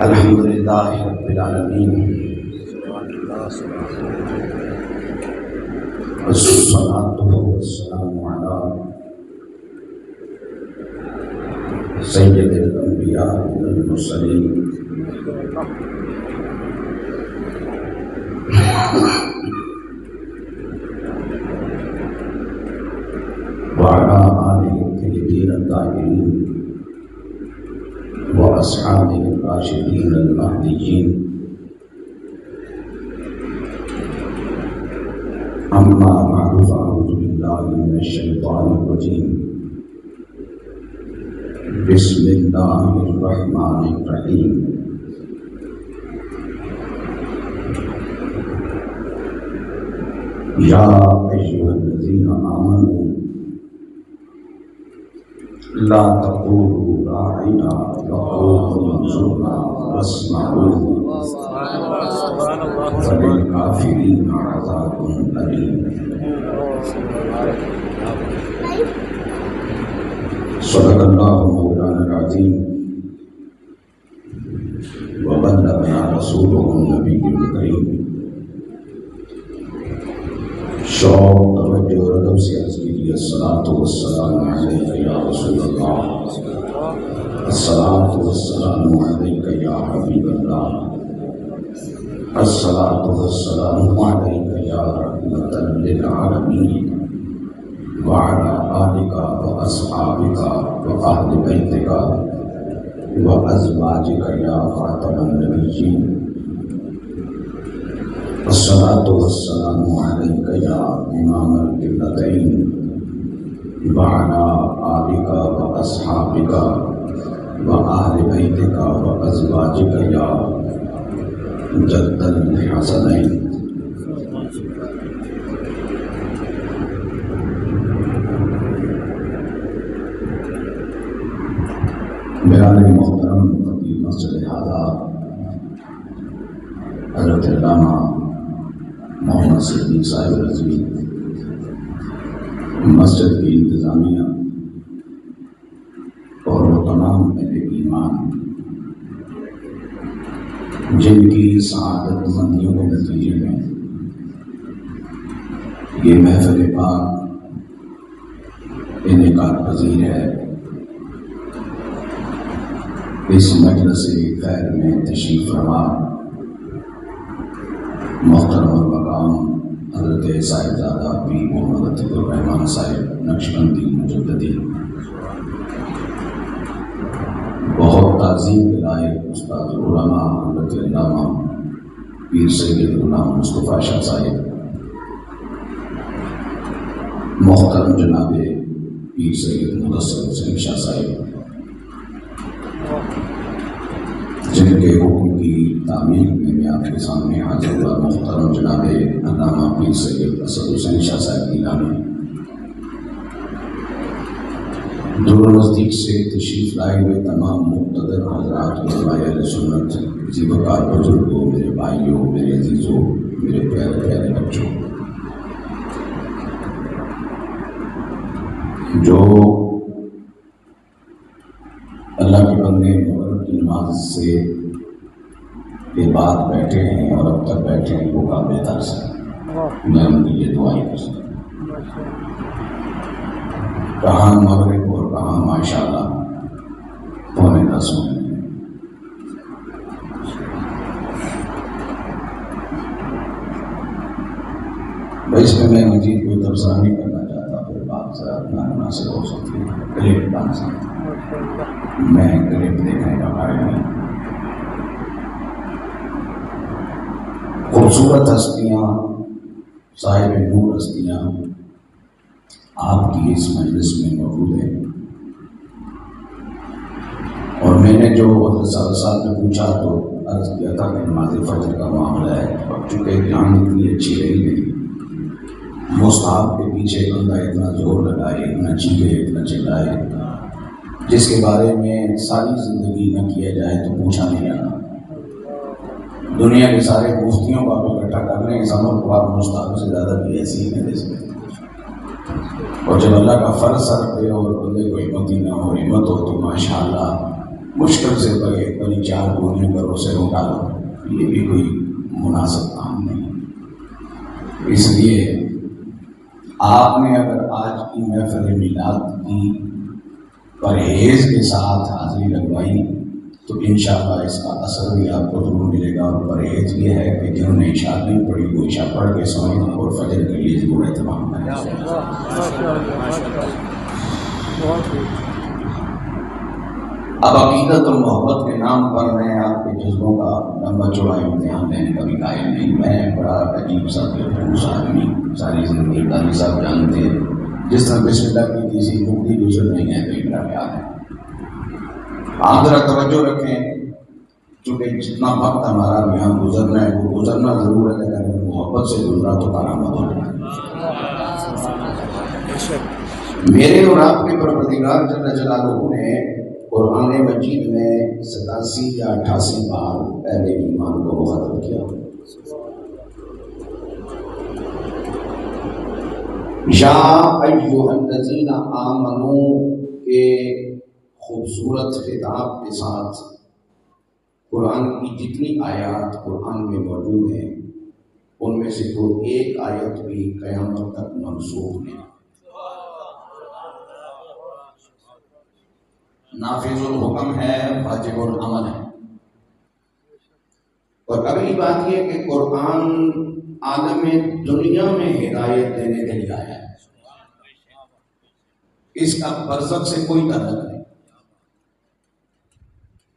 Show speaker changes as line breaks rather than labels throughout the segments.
الحمد للہ رب العالمین والصلاة والسلام علی سید الانبیاء والمرسلین وعلى آلہ الطیبین الطاہرین وأصحابه الراشدين المهديين أما بعد فأعوذ بالله من الشيطان الرجيم بسم الله الرحمن الرحيم يا أيها الذين آمنوا لا تقولوا راعنا وقولوا انظرنا واسمعوا وللكافرين عذاب أليم صدق الله مولانا العظيم وبلغنا رسوله النبي الكريم شوق توجہ اور ادب سے عرض کیجیے الصلاۃ والسلام علیک یا رسول اللہ، الصلاۃ والسلام علیک یا حبیب اللہ، الصلاۃ والسلام علیک یا رحمۃ للعالمین وعلی آلک واصحابک واہل بیتک وازواجک یا خاتم النبیین، الصلاۃ والسلام علیک یا امام القبلتین وعلی آلک واصحابک واہل بیتک وازواجک یا جد الحسنین۔ برادر محترم خطیب مسجد ہذا حضرت علامہ محمد صدیق صاحب رضوی، مسجد کی انتظامیہ اور وہ تمام اہل ایمان جن کی سعادت مندیوں کے نتیجے میں یہ محفل پاک انعقاد پذیر ہے، اس مجلس خیر میں تشریف فرما محترم المقام حضرت صاحبزادہ پیر محمد عتیق الرحمن صاحب نقشبندی مجددی، بہت تعظیم کے لائق استاد علماء حضرت علامہ پیر سید غلام مصطفیٰ شاہ صاحب، محترم جناب پیر سید مدثر حسین شاہ صاحب، جن کے حکم کی تعمیل میں آپ کے سامنے حاضر ہوا، محترم جناب علامہ پیر سید اسد حسین شاہ صاحب گیلانی، دور و نزدیک سے تشریف لائے ہوئے تمام مقتدر حضرات علماء اہل سنت، زیبکار بزرگوں، میرے بھائیوں، میرے عزیزوں، میرے پیارے پیارے بچوں، جو اللہ کے بندے مغرب کی نماز سے کے بعد بیٹھے ہیں اور اب تک بیٹھے ہیں، وہ قابل ترس ہے، میں ان کی یہ دعائیں کر سکتا ہوں۔ کہاں مغرب اور کہاں ماشاءاللہ 9:45 ہوئے۔ بھائی اس میں مزید کوئی تبصرہ نہیں کرنا چاہتا، پھر بات ذرا نامناسب ہو سکتی ہے، کلپ ڈال سکتا ہوں، میں کلپ دیکھنے کا قائل نہیں۔ خوبصورت ہستیاں، صاحب نور ہستیاں آپ کی اس مجلس میں موجود ہیں، اور میں نے جو حضرت صاحب نے پوچھا تو عرض کیا تھا کہ نماز فجر کا معاملہ ہے، اور چونکہ جان اتنی اچھی رہی نہیں، مستحب کے پیچھے بندہ اتنا زور لگائے، اتنا چیخے، اتنا چلائے، جس کے بارے میں ساری زندگی نہ کیا جائے تو پوچھا نہیں جانا۔ دنیا کے سارے مفتیوں کو آپ اکٹھا کر لیں، اس عمل کو آپ مستحب سے زیادہ بھی ایسی ہی نہیں دے سکتے، اور جب اللہ کا فرض سر پہ اور بندے کو ہمت ہی نہ ہو، ہمت ہو تو ماشاءاللہ مشکل سے بڑی 4 گونے پر اسے ڈالو، یہ بھی کوئی مناسب کام نہیں۔ اس لیے آپ نے اگر آج کی محفل میلاد کی پرہیز کے ساتھ حاضری لگوائی تو انشاءاللہ اس کا اثر بھی آپ کو ضرور ملے گا۔ اور پرہیز یہ ہے کہ جنہوں نے عشاء نہیں پڑھی وہ عشاء پڑھ کے سوئیں اور فجر کے لیے ضرور اہتمام کریں۔ اب عقیدت اور محبت کے نام پر میں آپ کے جذبوں کا لمبا چوڑا امتحان لینے کا بھی قائل نہیں۔ میں بڑا عجیب سا بےخوص آدمی، ساری زندگی قاضی صاحب جانتے ہیں، جس طرح بسم اللہ کی کسی مفتی گزر نہیں ہے تو میرا خیال ہے۔ آپ ذرا توجہ رکھیں، چونکہ جتنا وقت ہمارا یہاں گزرنا ہے وہ گزرنا ضرور ہے، لیکن اگر محبت سے گزرا تو کرامت ہو جائے۔ میرے اور آپ کے پروردگار جل جلالہ نے قرآن مجید میں 87 یا 88 بار اہل ایمان کو مخاطب کیا۔ یا ایھا الذین آمنو کے خوبصورت خطاب کے ساتھ قرآن کی جتنی آیات قرآن میں موجود ہیں ان میں سے کوئی ایک آیت بھی قیامت تک منسوخ نہیں۔ نافذ الحکم ہے، واجب العمل ہے۔ اور اگلی بات یہ کہ قرآن عالم دنیا میں ہدایت دینے کے لیے آیا ہے، اس کا برزخ سے کوئی تعلق نہیں۔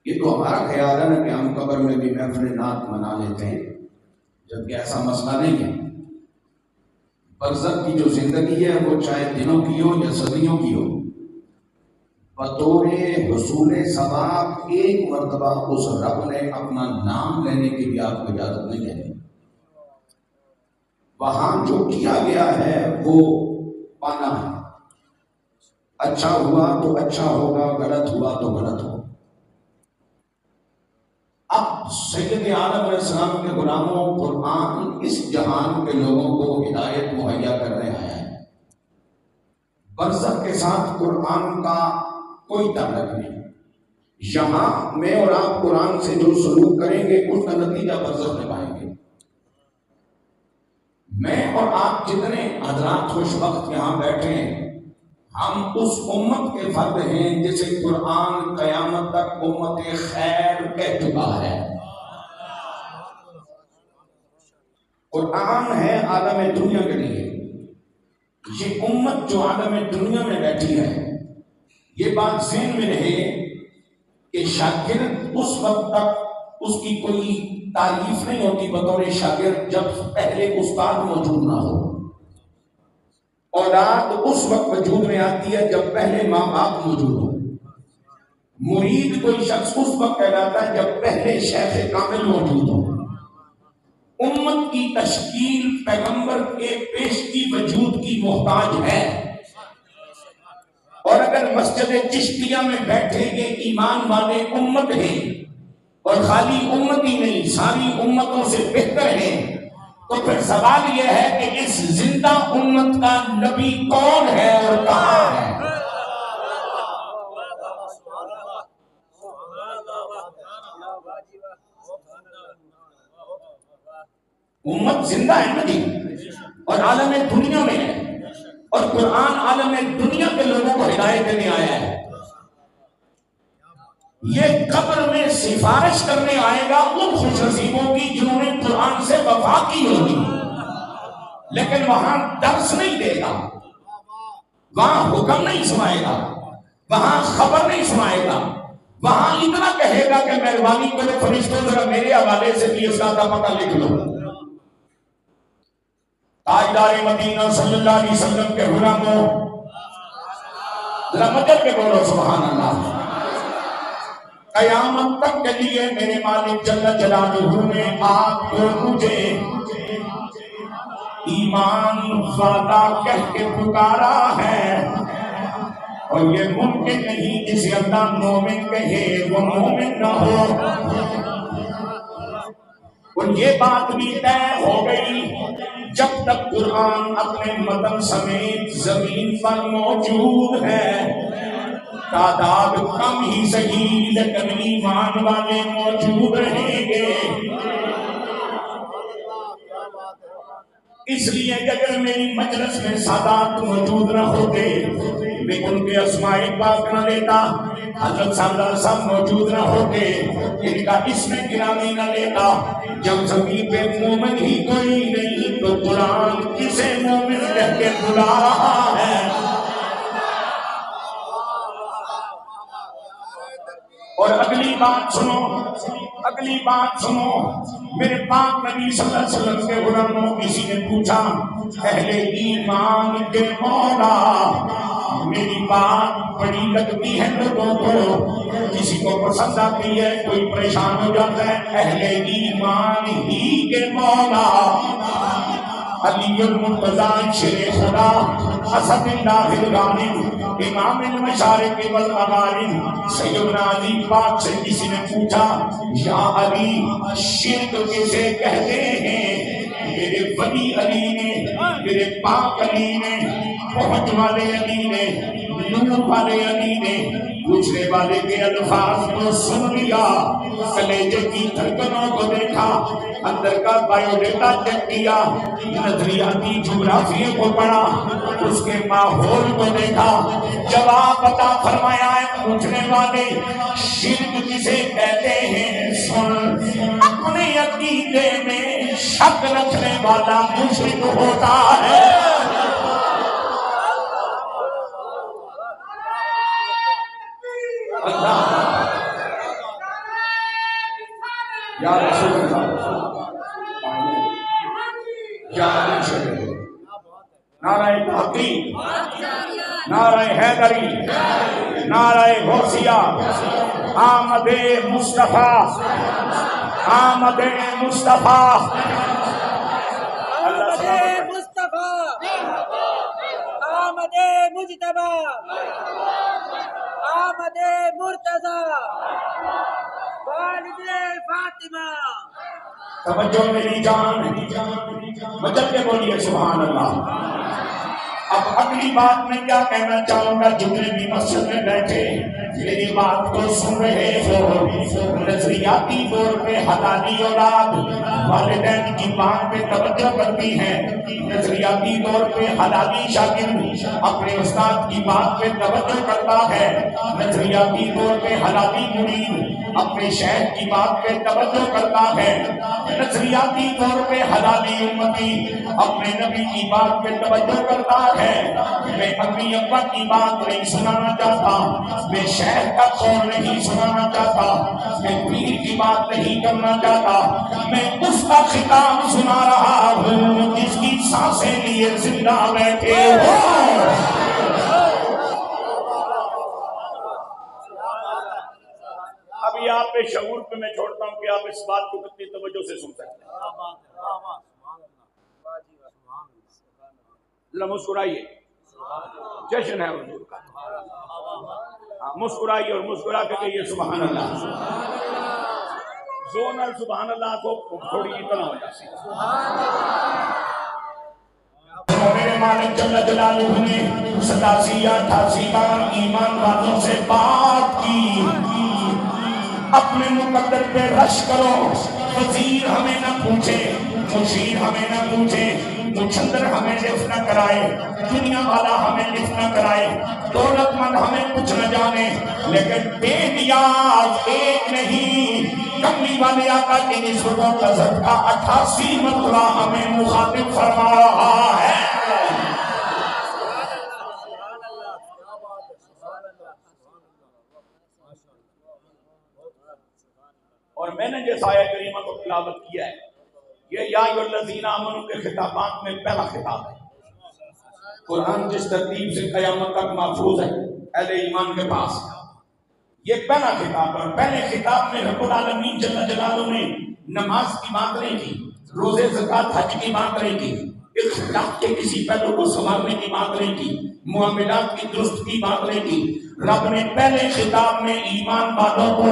یہ تو ہمارا خیال ہے نا کہ ہم قبر میں بھی محفل نعت منا لیتے ہیں، جبکہ ایسا مسئلہ نہیں ہے۔ برزخ کی جو زندگی ہے وہ چاہے دنوں کی ہو یا صدیوں کی ہو، بطور حصول ثواب ایک مرتبہ اس رب نے اپنا نام لینے کی بھی آپ کو اجازت نہیں ہے۔ وہاں جو کیا گیا ہے وہ پانا ہے، اچھا ہوا تو اچھا ہوگا، غلط ہوا تو غلط ہوگا۔ اب سید عالم علیہ السلام کے غلاموں، قرآن اس جہان کے لوگوں کو ہدایت مہیا کرنے آیا ہے۔ برزخ کے ساتھ قرآن کا کوئی تعلق نہیں۔ یہاں میں اور آپ قرآن سے جو سلوک کریں گے اس کا نتیجہ برزخ میں پائیں گے۔ میں اور آپ جتنے حضرات خوش وقت یہاں بیٹھے ہیں، ہم اس امت کے فرد ہیں جسے قرآن قیامت تک امت خیر کہہ چکا ہے۔ قرآن ہے عالم دنیا کے لیے۔ یہ امت جو عالم دنیا میں بیٹھی ہے، یہ بات ذہن میں رہے کہ شاگرد اس وقت تک اس کی کوئی تعریف نہیں ہوتی بطور شاگرد جب پہلے استاد موجود نہ ہو۔ اولاد اس وقت وجود میں آتی ہے جب پہلے ماں باپ موجود ہو۔ مرید کوئی شخص اس وقت کہلاتا ہے جب پہلے شیخ کامل موجود ہو۔ امت کی تشکیل پیغمبر کے پیشگی وجود کی محتاج ہے۔ اور اگر مسجد چشتیہ میں بیٹھے کے ایمان والے امت ہیں اور خالی امت ہی نہیں ساری امتوں سے بہتر ہیں، تو پھر سوال یہ ہے کہ اس زندہ امت کا نبی کون ہے اور کہاں ہے؟ امت زندہ ہے نا جی، اور عالم دنیا میں ہے، اور قرآن عالم دنیا کے لوگوں کو ہدایت دینے آیا ہے۔ یہ قبر میں سفارش کرنے آئے گا ان خوش نصیبوں کی جنہوں نے قرآن سے وفا کی ہوگی، لیکن وہاں درس نہیں دے گا، وہاں حکم نہیں سنائے گا، وہاں خبر نہیں سنائے گا، وہاں اتنا کہے گا کہ مہربانی کرے فرشتوں ذرا میرے حوالے سے بھی اس کا پتہ لکھ لو۔ تاجدار مدینہ صلی اللہ علیہ وسلم کے غلاموں، ذرا مچل کے بولو سبحان اللہ۔ قیامت تک کے لیے میرے مالک جل جلالہ نے آپ کو مجھے ایمان والا کہہ کے پکارا ہے، اور یہ ممکن نہیں جسے اللہ مومن کہے وہ مومن نہ ہو۔ اور یہ بات بھی طے ہو گئی جب تک قرآن اپنے متن سمیت زمین پر موجود ہے، تعداد کم ہی صحیح لیکن ایمان والے موجود رہیں گے. اس لیے اگر میری مجلس میں سادات موجود نہ ہوتے میں ان کے اسماء پاک نہ لیتا، حضرت صاحب صاحب موجود نہ ہوتے ان کا اسم گرامی نہ لیتا. جب زمین پہ مومن ہی کوئی نہیں تو قرآن کسے مومن کہہ کے بلا رہا ہے؟ اور اگلی بات سنو، میرے پاک نبی صلی اللہ علیہ وسلم کے غلاموں کسی نے پوچھا اہل ایمان کے مولا میری بات بڑی لگتی ہے لوگوں کو، کسی کو پسند آتی ہے کوئی پریشان ہو جاتا ہے، اہل ایمان ہی کے مولا علی المرتضی شیر خدا اسد اللہ الغالب امام المشارق والمغارب سیدنا علی پاک سے کسی نے پوچھا یا علی شرک کسے کہتے ہیں؟ میرے ولی علی نے، میرے پاک علی نے، پہنچ والے علی نے، نور والے علی نے پوچھنے والے کے الفاظ کو سن لیا، کلیجے کی دھڑکنوں کو دیکھا، اندر کا بائیو ڈیٹا چیک کیا، نظریاتی جغرافیے کو پڑھا، اس کے ماحول کو دیکھا، جواب عطا فرمایا ہے پوچھنے والے شرک کسے کہتے ہیں؟ سن، اپنے عقیدے میں شک رکھنے والا مشرک ہوتا ہے. یا رسول اللہ یا علی شریف، نعرہ تحقیق، نعرہ حیدری، نعرہ غوثیہ، آمد مصطفیٰ، آمد مصطفیٰ،
آمد مصطفیٰ، آمد مجتبیٰ، آمد مرتضیٰ، والد فاطمہ.
توجہ میری جان، مجل کے بولیے سبحان اللہ. اب اگلی بات میں کیا کہنا چاہوں گا، جتنے بھی مسجد میں بیٹھے میری بات کو سن رہے ہو، نظریاتی طور پہ حلالی اولاد والدین کی بات پہ توجہ کرتی ہے، نظریاتی طور پہ حلالی شاگرد اپنے استاد کی بات پہ توجہ کرتا ہے، نظریاتی طور پہ حلالی مرید اپنے شیخ کی بات پہ توجہ کرتا ہے، نظریاتی طور پہ حلالی امتی اپنے نبی کی بات پہ توجہ کرتا ہے. میں اپنی ابا کی بات نہیں سنانا چاہتا، میں شیخ کا قول نہیں سنانا چاہتا، میں پیر کی بات نہیں کرنا چاہتا، میں اس کا خطاب سنا رہا ہوں جس کی سانسیں لیے زندہ بیٹھے ہو. ابھی آپ پہ شعور پہ میں چھوڑتا ہوں کہ آپ اس بات کو کتنی توجہ سے سن سکتے ہیں. مسکرائیے، جشن ہے حضور کا، مسکرائیے اور مسکرا کے کہیے سبحان اللہ. زونل سبحان اللہ کو تھوڑی اتنا ہو جاتی. میرے مالک جل جلالہ نے 87-88 بار ایمان والوں سے بات کی، اپنے مقدر پہ رش کرو، وزیر ہمیں نہ پوچھے، مشیر ہمیں نہ پوچھے، مچھندر ہمیں لفٹ نہ کرائے، دنیا والا ہمیں لفٹ نہ کرائے، دولت مند ہمیں کچھ نہ جانے، لیکن بے نیاز ایک نہیں، کملی والے آقا کی نسبتوں کا صدقہ 88 مرتبہ ہمیں مخاطب فرما رہا ہے. اور میں نے جیسا آیت کریمہ کو تلاوت کیا ہے، یہ یا ایھا الذین آمنوا کے خطابات میں پہلا خطاب ہے. قرآن جس ترتیب سے قیامت تک محفوظ ہے اہل ایمان کے پاس، یہ پہلا خطاب ہے. پہلے خطاب میں رب العالمین جل جلالہ نے نماز کی بات نہیں کی، روزے زکوٰۃ حج کی بات نہیں کی، اخلاق کے کسی پہلو کو سنبھالنے کی بات نہیں کی، معاملات کی درست کی بات نہیں کی. رب نے پہلے خطاب میں ایمان والوں کو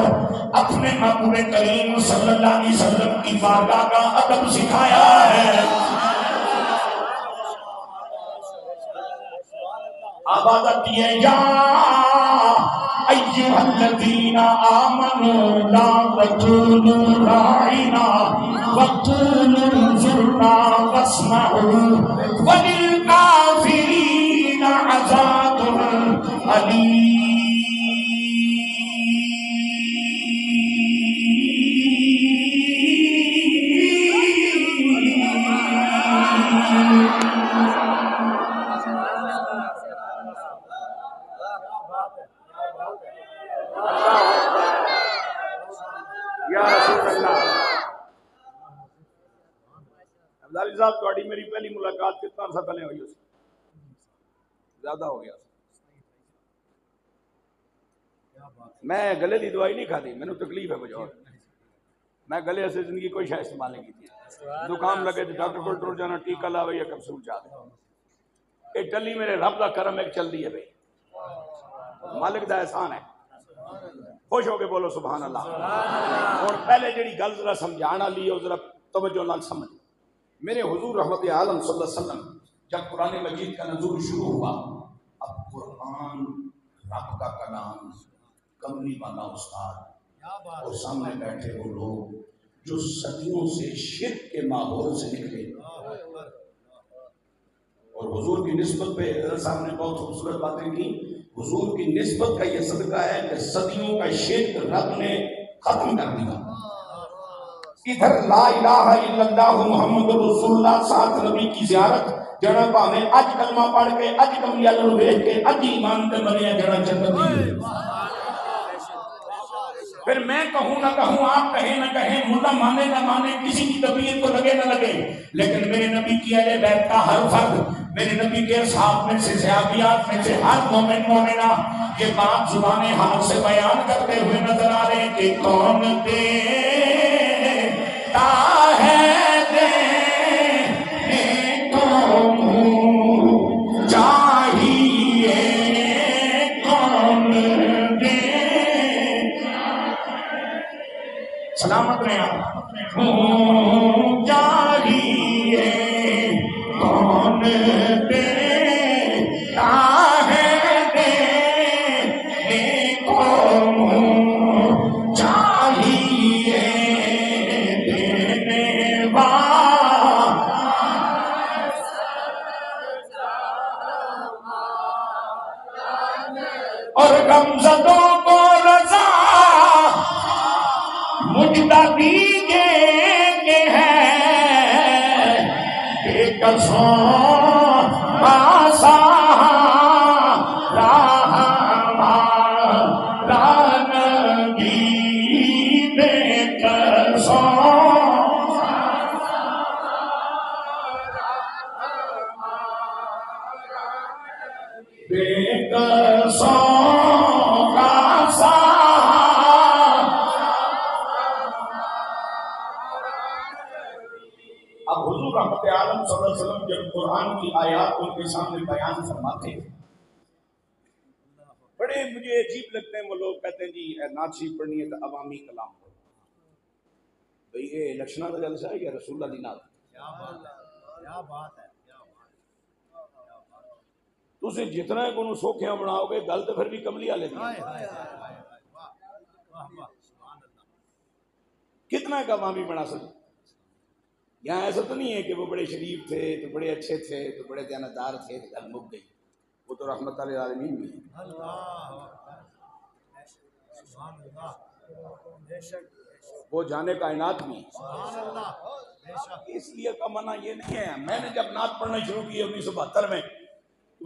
اپنے محبوب کریم صلی اللہ علیہ وسلم کی بارگاہ کا ادب سکھایا ہے. عبادت یہ یا ایھا الذین آمنوا لا تقولوا راعنا وقولوا انظرنا واسمعوا وللکافرین عذاب علیم. عبدالعزیز صاحب تھوڑی میری پہلی ملاقات کتنا عرصہ پہلے ہوئی؟ اس زیادہ ہو گیا. میں گلے کی دوائی نہیں کھاتی، میں نے تکلیف ہے کچھ اور. میں گلے سے زندگی کوئی شاید استعمال نہیں کی تھی. زکام لگے تو ڈاکٹر کو ٹر جانا، ٹیکہ لاوے یا کپسول چاہ دے. یہ ٹلی میرے رب کا کرم ایک چل دی ہے بھائی، مالک دا احسان ہے. خوش ہو کے بولو سبحان اللہ. اور پہلے جڑی گل ذرا سمجھانا لی ہو ذرا توجہ نال سمجھ. میرے حضور رحمت عالم صلی اللہ علیہ وسلم جب قرآن مجید کا نزول شروع ہوا، اب قرآن رب کا کلام، کملی والا استاد اور سامنے بیٹھے وہ لوگ جو صدیوں سے شرک کے ماحول سے نکلے. اور حضور کی نسبت پہ صاحب نے بہت خوبصورت باتیں کی. حضور کی نسبت کا یہ صدقہ ہے کہ صدیوں کا شرک رب نے ختم کر دیا. ادھر لا الہ الا اللہ محمد رسول اللہ ساتھ نبی کی زیارت جڑا پاوے اج کلمہ پڑھ کے اج کملی والوں ویکھ کے اج ایمان تے مریا جڑا جنتی. پھر میں کہوں نہ کہوں، آپ کہیں نہ کہیں، ملا مانے نہ مانے، کسی کی طبیعت کو لگے نہ لگے، لیکن میرے نبی کی اہل بیت کا ہر فرد، میرے نبی کے اصحاب میں سے، صحابیات میں سے ہر مومن مومنہ یہ بات زبان حال سے بیان کرتے ہوئے نظر آ رہے ہیں کہ کون دیتا ہے دینے کو چاہیے کون دے. سلامت رہے آپ. چاہیے کون دیتا ہے دینے کو چاہیے دینے اور غمزدوں کو رضا مجدہ دیجیے ہے بے قصوں اب حضور رحمت عالم صلی اللہ علیہ وسلم جب قرآن کی آیات ان کے سامنے بیان فرماتے ہیں، بڑے مجھے عجیب لگتے ہیں وہ لوگ کہتے ہیں جی نعت شریف پڑھنی ہے تو عوامی کلام پڑھو. بھئی یہ الیکشنہ کا جلسہ ہے یا رسول اللہ دی نعت؟ کیا بات ہے. تسی جتنا کو سوکھیاں بناؤ گے گل تو پھر بھی کملی والے دی. کتنا کا عوامی بنا سکتے؟ یہاں ایسا تو نہیں ہے کہ وہ بڑے شریف تھے تو بڑے اچھے تھے تو بڑے دیانتدار تھے تو گل مک گئی. وہ تو رحمت للعالمین بھی ہے. وہ جانے کائنات بھی. اس لیے کا منع یہ نہیں ہے. میں نے جب نعت پڑھنا شروع کی 1972 میں تو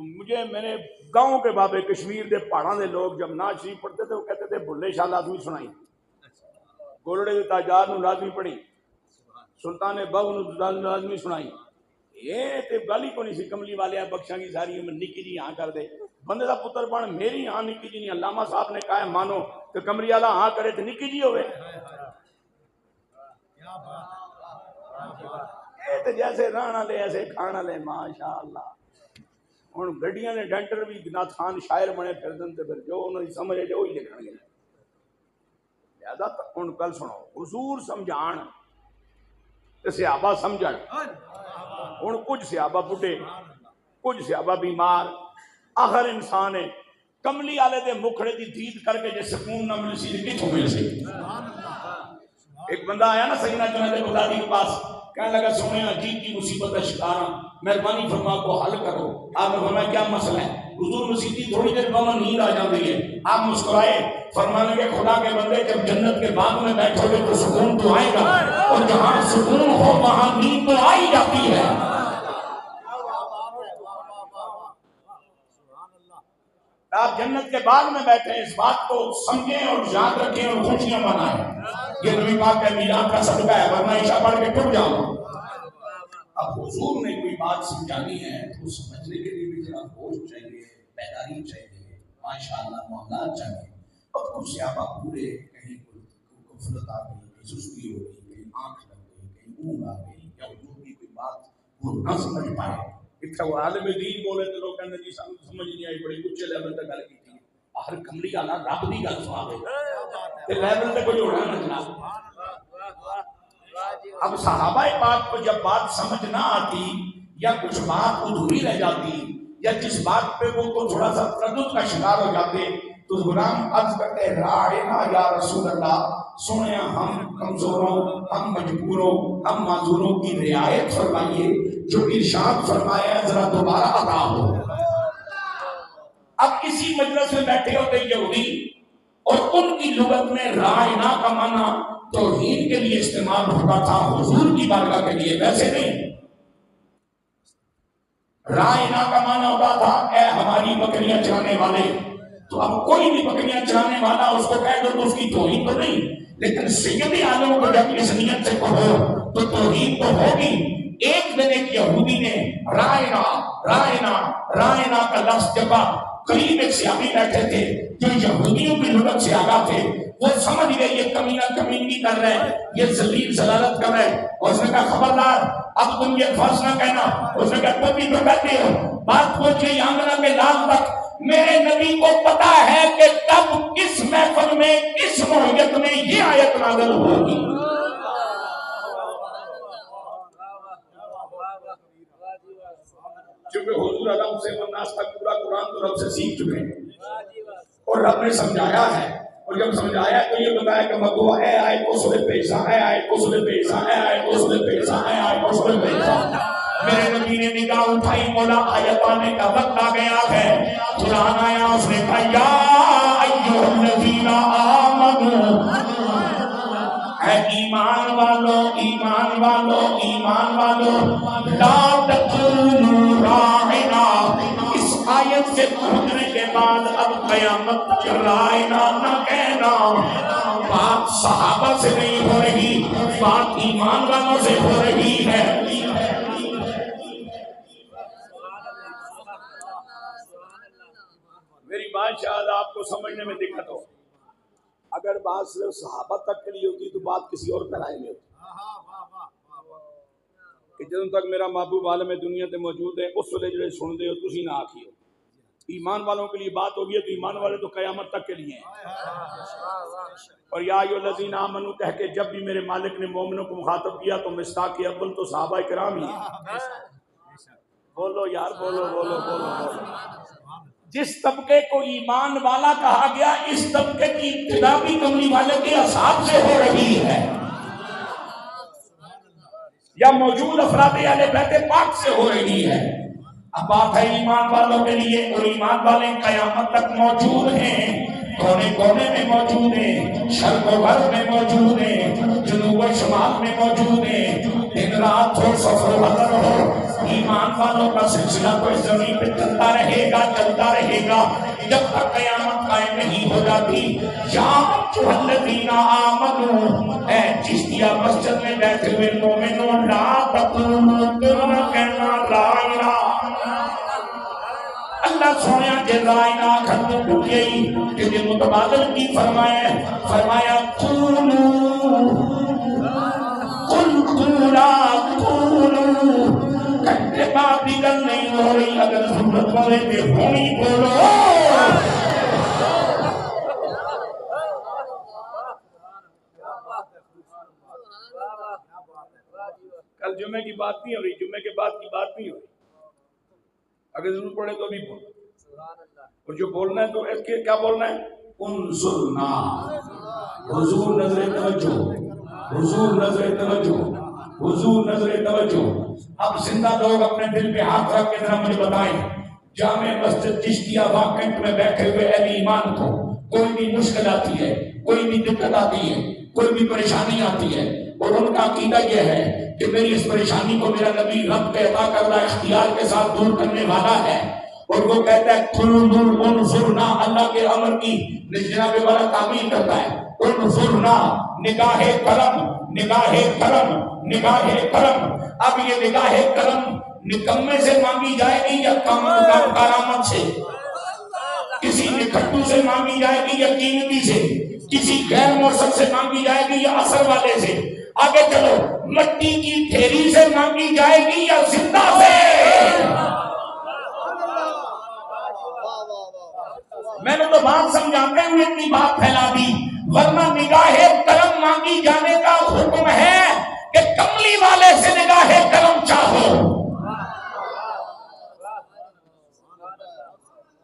میں نے گاؤں کے بابے کشمیر دے پہاڑاں دے لوگ جب نعت شریف پڑھتے تھے وہ کہتے تھے بھلے شاہ لازمی سنائی، گولڑے دے تاجار نو لازمی پڑھی، سلطان بہو نو لازمی سنائی. یہ تے گالی کو نہیں سی کملی والے بخشاں کی ساری عمر نکی جی ہاں کر دے. بندے دا پتر بن میری ہاں نکی جی نہیں. علامہ صاحب نے کہا ہے مانو کہ کملی والا ہاں کرے تو نکی جی ہوئے. یہ تے جیسے رہنا لے ایسے کھانا لے. ماشاء اللہ. ہوں گڈیاں نے ڈنٹر بھی نعت خان شاعر بنے پھر دن تے پھر جو انہوں نے سمجھے جو وہی لکھن گے. لہذا ہوں کل سنو حضور سمجھان تے صحابہ سمجھن. ہوں کچھ صحابہ بڈھے، کچھ صحابہ بیمار، آخر انسان ہے کملی والے دے مکھڑے دی دید کر کے جے سکون نہ مل سی کتھوں مل سی. ایک بندہ آیا نا سیدنا جنید بغدادی کے پاس, کہنے لگا سونے عجیب کی مصیبت کا شکار ہوں, مہربانی فرما کو حل کرو. آپ نے فرمایا کیا مسئلہ ہے؟ حضور مسیحی تھوڑی دیر بعد نیند آ جاتی ہے. آپ مسکرائے, فرمانے کے خدا کے بندے جب جنت کے باغ میں بیٹھو گے تو سکون تو آئے گا, اور جہاں سکون ہو وہاں نیند تو آئی جاتی ہے. آپ جنت کے باغ میں بیٹھے اس بات کو سمجھیں اور یاد رکھیں اور خوشیاں منائیں. یہ نبی پاک کا میلاد کا صدقہ ہے, ورنہ عشاء پڑھ کے ٹوٹ جاؤں. اب حضور نے کوئی بات سمجھانی ہے تو سمجھنے کے لیے بھی ذرا ہوش چاہیے, بیداری چاہیے, ماشاءاللہ معاملات چاہیے. اب کچھ صحابہ پورے, کہیں کوئی غفلت آ گئی, کہیں سستی ہو گئی, کہیں آنکھ لگ گئی, کہیں اونگ آ گئی, یا حضور کی کوئی بات وہ نہ سمجھ پائے. اتنا وہ عالم دین بولے تو لوگ کہنے جی سمجھ نہیں آئی, بڑی اونچے لیول تک گل کی تھی. ہر کملی کا نا رب دی گل سنا دے لیول تے کوئی ہونا نہ جناب. اب صحابہ پاک کو جب بات سمجھ نہ آتی یا کچھ بات ادھوری رہ جاتی یا جس بات پہ وہ کو تھوڑا سا تردد کا شکار ہو جاتے تو غلام عرض کرتے راعنا یا رسول اللہ, سنیا ہم کمزوروں, ہم مجبوروں, ہم معذوروں کی رعایت فرمائیے, جو ارشاد فرمایا ذرا دوبارہ ادا ہو. اب اسی مجلس میں بیٹھے ہوتے یہودی اور ان کی لغت میں راعنا کا معنی توہین کے لیے استعمال ہوتا تھا, حضور کی بارگاہ کے لیے ویسے نہیں. راعنا کا معنی ہوتا تھا اے ہماری بکریاں چرانے والے. تو اب کوئی بھی بکریاں چرانے والا اس کو کہہ دو تو اس کی توہین تو نہیں, لیکن سید عالم کو جب اس نیت سے کہو تو توہین تو ہوگی. ایک دن ایک یہودی نے رائنا رائنا رائنا کا لفظ جبا, قریب ایک صحابی بیٹھے تھے جو یہودیوں کی لغت سے آگاہ تھے, وہ سمجھ گئے یہ کمینہ کمینگی کر رہے ہیں, یہ ذلیل ضلالت کر رہے ہیں. اور اس نے کہا خبردار اب تم یہ فرض نہ کہنا. اس نے کہا تم بھی تو کہتے ہو, بات پہنچ گئی آنگنہ کے لال تک. میرے نبی کو پتا ہے کہ تب اس محفل میں اس نوعیت میں یہ آیت نازل ہوگی. چونکہ حضور عالم سے والناس تک پورا قرآن تو رب سے سیکھ چکے ہیں اور رب نے سمجھایا ہے, اور جب سمجھایا تو یہ بتایا کہ مدعو اے آئے کو سورے پیسا, اے آئے کو سورے پیسا, اے آئے کو سورے پیسا, اے آئے کو سورے پیسا. میرے نبی نے نگاہ اٹھائی, مولا آیت آنے کا وقت آ گیا ہے. قرآن آیا, اس نے کہا یا ایھا الذین آمنوا, اے ایمان والو, ایمان والو, ایمان والو, لا تقولوا راعنا. اس آیت سے پہنچنے کے بعد اب قیامت راعنا نہ کہنا. بات صحابہ سے نہیں ہو رہی, بات ایمان والوں سے ہو رہی ہے. میری بات شاید آپ کو سمجھنے میں دقت ہو. اگر بات صرف صحابہ تک کے لیے ہوتی تو بات کسی اور پیرائے میں ہوتی کہ جدوں تک میرا محبوب عالم دنیا تے موجود ہے اس ویلے جڑے سن دے ہو تسی نہ آکھیو. ایمان والوں کے لیے بات ہوگی تو ایمان والے تو قیامت تک کے لیے ہیں. اور یا ایھا الذین آمنوا کہہ کے جب بھی میرے مالک نے مومنوں کو مخاطب کیا تو مصداق اول تو صحابہ کرام ہی ہیں. بولو یار, بولو بولو بولو بولو. جس طبقے کو ایمان والا کہا گیا اس طبقے کی ابتدا بھی کملی والے کے اصحاب سے ہو رہی ہے یا موجود افراد اہل بیت پاک سے ہو رہی ہے. اب بات ہے ایمان والوں کے لیے, اور ایمان والے قیامت تک موجود ہیں, کونے کونے میں موجود ہیں, شرق و غرب میں موجود ہیں, جنوب و شمال میں موجود ہیں. دن رات ہو, سفر و حضر ہو, ایمان والوں کا سلسلہ کوئی زمین پہ چلتا رہے گا, چلتا رہے گا جب تک قیامت قائم نہیں ہو جاتی. یا الذین آمنوا, اے چشتیہ مسجد میں بیٹھے ہوئے مومنوں, لا تقولوا, تم نہ کہنا راعنا. اللہ سویا جے راعنا کھتو ٹوٹیئی کہ جے متبادل کی فرمایا قولوا, قل قولا قولوا. کہتے بات بھی گل نہیں ہو رہی, اگر ضرورت پڑے کہ ہونی بولو. کل جمعے کی بات نہیں ہو رہی, جمعے کے بعد کی بات نہیں ہو رہی, اگر ضرورت پڑے تو بھی بولو. اور جو بولنا ہے تو اس کے کیا بولنا ہے؟ انظرنا، حضور نظر توجہ، حضور نظر توجہ، حضور نظر توجہ۔ اب زندہ لوگ اپنے دل پہ ہاتھ رکھ کے ذرا مجھے بتائیں، جامع مسجد چشتیہ واکنٹ میں بیٹھے ہوئے اہل ایمان کو کوئی بھی مشکل آتی ہے، کوئی بھی دقت آتی ہے، کوئی بھی پریشانی آتی ہے، اور ان کا عقیدہ یہ ہے کہ میری اس پریشانی کو میرا نبی رب کے عطا کردہ اختیار کے ساتھ دور کرنے والا ہے، اور وہ کہتا ہے انظرنا، اللہ کے امر کی جناب والا تعمیل کرتا ہے، انظرنا، نگاہ کرم، نگاہ کرم، نگاہ کرم۔ اب یہ نگاہ کرم نکمے سے مانگی جائے گی یا کم کرامت سے؟ کسی نکھٹو سے مانگی جائے گی یا قیمتی سے؟ کسی غیر موصل سے مانگی جائے گی یا اثر والے سے؟ آگے چلو، مٹی کی ڈھیری سے مانگی جائے گی یا زندہ سے؟ میں نے تو بات سمجھاتے ہوئے اتنی بات پھیلا دی، ورنہ نگاہ کرم مانگی جانے کا حکم ہے کہ کملی والے سے نگاہ کرم چاہو۔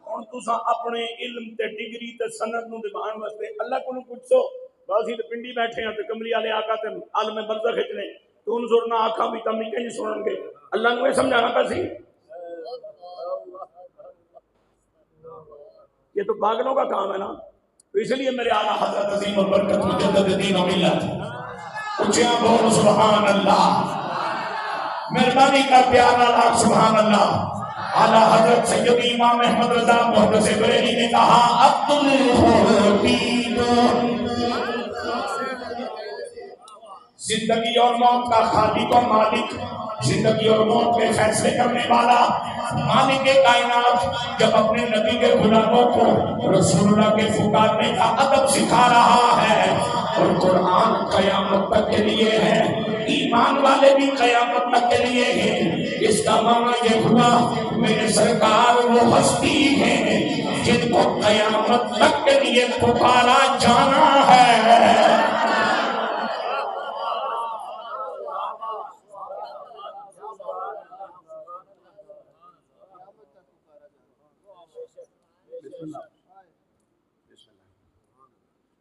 ہن تساں اپنے علم تے ڈگری تے سند نوں دبان واسطے اللہ کو پوچھو، باسی تے پنڈی بیٹھے ہیں تے کملی والے آقا تے عالم برزخ کھچنے تو انظرنا آکھاں بھی تم نہیں سنن گے، اللہ کو یہ سمجھانا پا سی؟ یہ تو پاگلوں کا کام ہے نا۔ تو اس لیے میرے اعلیٰ حضرت عظیم البرکت مجدد دین و ملت، اونچیاں بول سبحان اللہ، مہربانی کر پیار اللہ سبحان اللہ۔ اعلیٰ حضرت سید امام احمد رضا محدث بریلی نے کہا عبد الحدید، زندگی اور موت کا خالق و مالک، زندگی اور موت کے فیصلے کرنے والا مالک کائنات جب اپنے نبی کے غلاموں کو رسول اللہ کے پکارنے کا ادب سکھا رہا ہے، اور قرآن قیامت تک کے لیے ہے، ایمان والے بھی قیامت تک کے لیے ہیں، اس کا معنی یہ ہوا میرے سرکار وہ ہستی ہیں جن کو قیامت تک کے لیے پکارا جانا ہے۔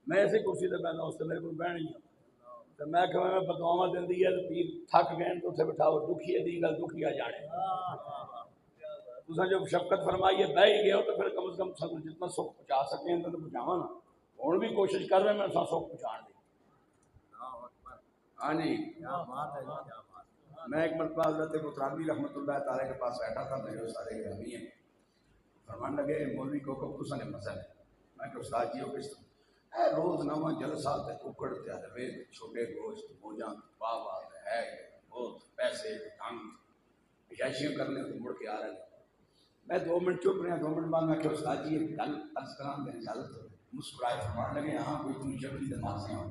میں ایسے کرسی تے بیٹھا اس سے میرے کو بہن نہیں تو میں کہ میں بدعاواں دیندی ہے تو پیر تھک گئے تو اتنے بٹھاؤ، دکھی ہے دی گل دکھی آ جانے، تساں جو شفقت فرمائی ہے بہ ہی گئے ہو تو پھر کم از کم سب جتنا سکھ پہنچا سکیں تو پہنچاواں نا، ہن بھی کوشش کر رہے میں سکھ پہنچان دی۔ ہاں جی، میں ایک مرتبہ حضرت مترابی رحمۃ اللہ تعالیٰ کے پاس بیٹھا تھا، میرے استاد گرامی ہیں، فرمان لگے مولوی کو تساں نے مسئلہ ہے، میں کہ استاد جی وہ کس طرح روز نواں جلسہ تے ککڑ تے حلوے چھوٹے گوشت بوجھاں واہ واہ ہے بہت پیسے تنگ عیاشیاں کرنے تو مڑ کے آ رہے ہیں۔ میں 2 منٹ چپ رہا، 2 منٹ بعد میں کہ استاد جی ایک گل عرض کرام دیں اجازت ہو؟ مسکرائے فرمان لگے ہاں کوئی تم جبری دے نازیں ہو؟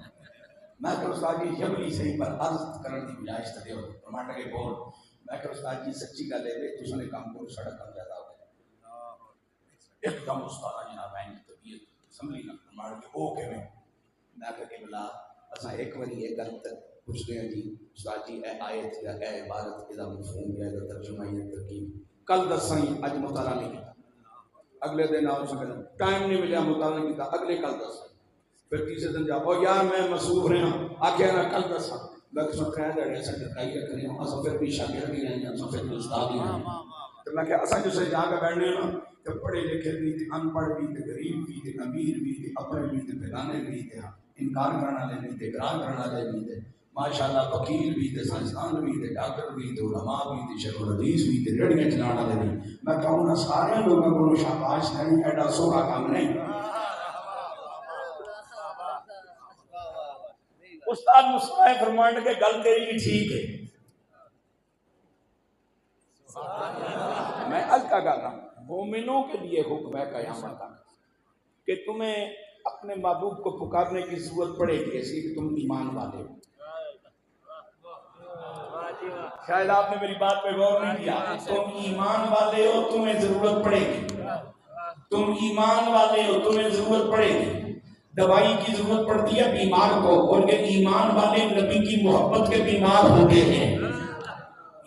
میں کہ استاد جی جبری صحیح پر عرض کرنے کی گنجائش تے ہو؟ فرمان لگے بول۔ میں کہ استاد جی سچی گل ہے تس نے کام کو سڑک کر زیادہ ہو گیا ایک دم استاد جناب آئیں طبیعت سمجھی نہ فرمان کے او کہ میں کہ بلا اساں ایک باری یہ گل پوچھتے ہیں جی استاد جی اے آیت یا اے عبارت ادا مفہوم یا ادا ترجمہ یا ترکیب کل دساں اج مطالعہ نہیں کیتا، اگلے دن آؤ سکتا ٹائم نہیں ملیا مطالعہ نہیں کیتا، اگلے کل دساں، پھر تیسرے دن جاؤ یار میں مصروف رہا آخیا نا کل دساں، میں کہ کہہ دے رہے سن ٹرائی رکھنے ہوں اساں پھر بھی شاگرد ہی رہے ہیں اساں پھر استاد ہی رہے ہیں۔ تو میں کہ اساں جو سے جا کے بیٹھنے نا کہ پڑھے لکھے بھی تے ان پڑھ بھی تے غریب بھی تے امیر بھی تے اپنے بھی تے بیگانے بھی تے انکار کرنے والے بھی تے اقرار کرنے والے بھی تے ماشاءاللہ وکیل بھی تے سائنسدان بھی تے ڈاکٹر بھی تے علماء بھی تے شیخ الحدیث بھی تے ریڑھیاں چلانے والے بھی، میں کہوں نا سارے لوگوں کو شاباش نہیں ایڈا سوکھا کام نہیں۔ استاد مسکرائے فرمان کے گل تیری بھی ٹھیک ہے، میں ال کا کر رہا ہوں مومنوں کے لیے حکم ہے قیامت تک کہ تمہیں اپنے محبوب کو پکارنے کی ضرورت پڑے گی ایسی کہ تم ایمان والے ہو۔ شاید آپ نے میری بات پہ غور نہیں کیا، تم ایمان والے ہو تمہیں ضرورت پڑے گی، تم ایمان والے ہو تمہیں ضرورت پڑے گی۔ دوائی کی ضرورت پڑتی ہے بیمار کو، اور یہ ایمان والے نبی کی محبت کے بیمار ہوتے ہیں،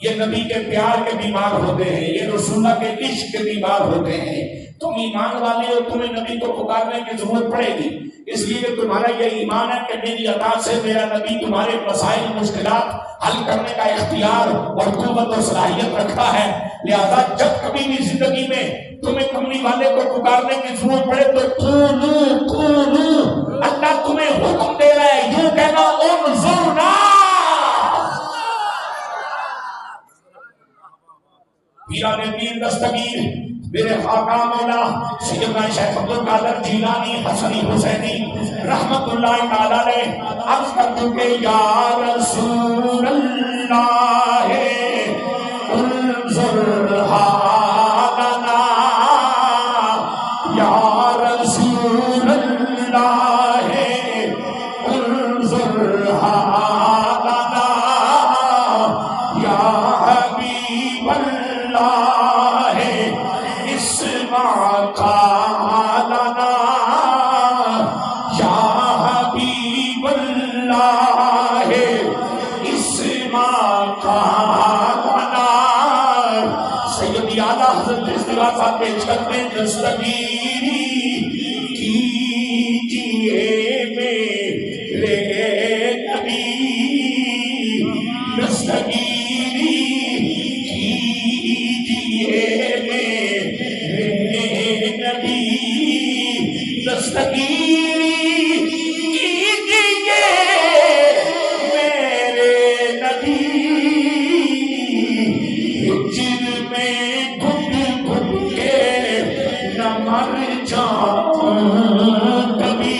یہ نبی کے پیار کے بیمار ہوتے ہیں، یہ رسول اللہ کے عشق کے بیمار ہوتے ہیں۔
تم ایمان والے ہو، تمہیں نبی کو پکارنے کی ضرورت پڑے گی، اس لیے کہ تمہارا یہ ایمان ہے کہ میری عطا سے میرا نبی تمہارے مسائل مشکلات حل کرنے کا اختیار اور قوت و صلاحیت رکھتا ہے۔ لہذا جب کبھی بھی زندگی میں تمہیں کملی والے کو پکارنے کی ضرورت پڑے تو قولوا، اللہ تمہیں حکم دے رہا ہے، یوں کہنا انظرنا۔ پیران پیر دستگیر میرے خاقہ مولا سیدنا شیخ عبدالقادر جیلانی حسنی حسینی رحمت اللہ تعالی علیہ عرض کرتے کہ یا رسول اللہ انظر حالنا، یا رسول اللہ انظر حالنا، یا حبیب اللہ اسمع قالنا، یا حبیب اللہ اسمع قالنا۔ سیدی اعلیٰ حضرت اصطلاح صاحب پیش کرتے ہیں دستگیری کیجئے میرے نبی، دستگیری دستگیری کیجئے میرے نبی، ہجر میں گھٹ گھٹ کے نہ مر جاؤں کبھی۔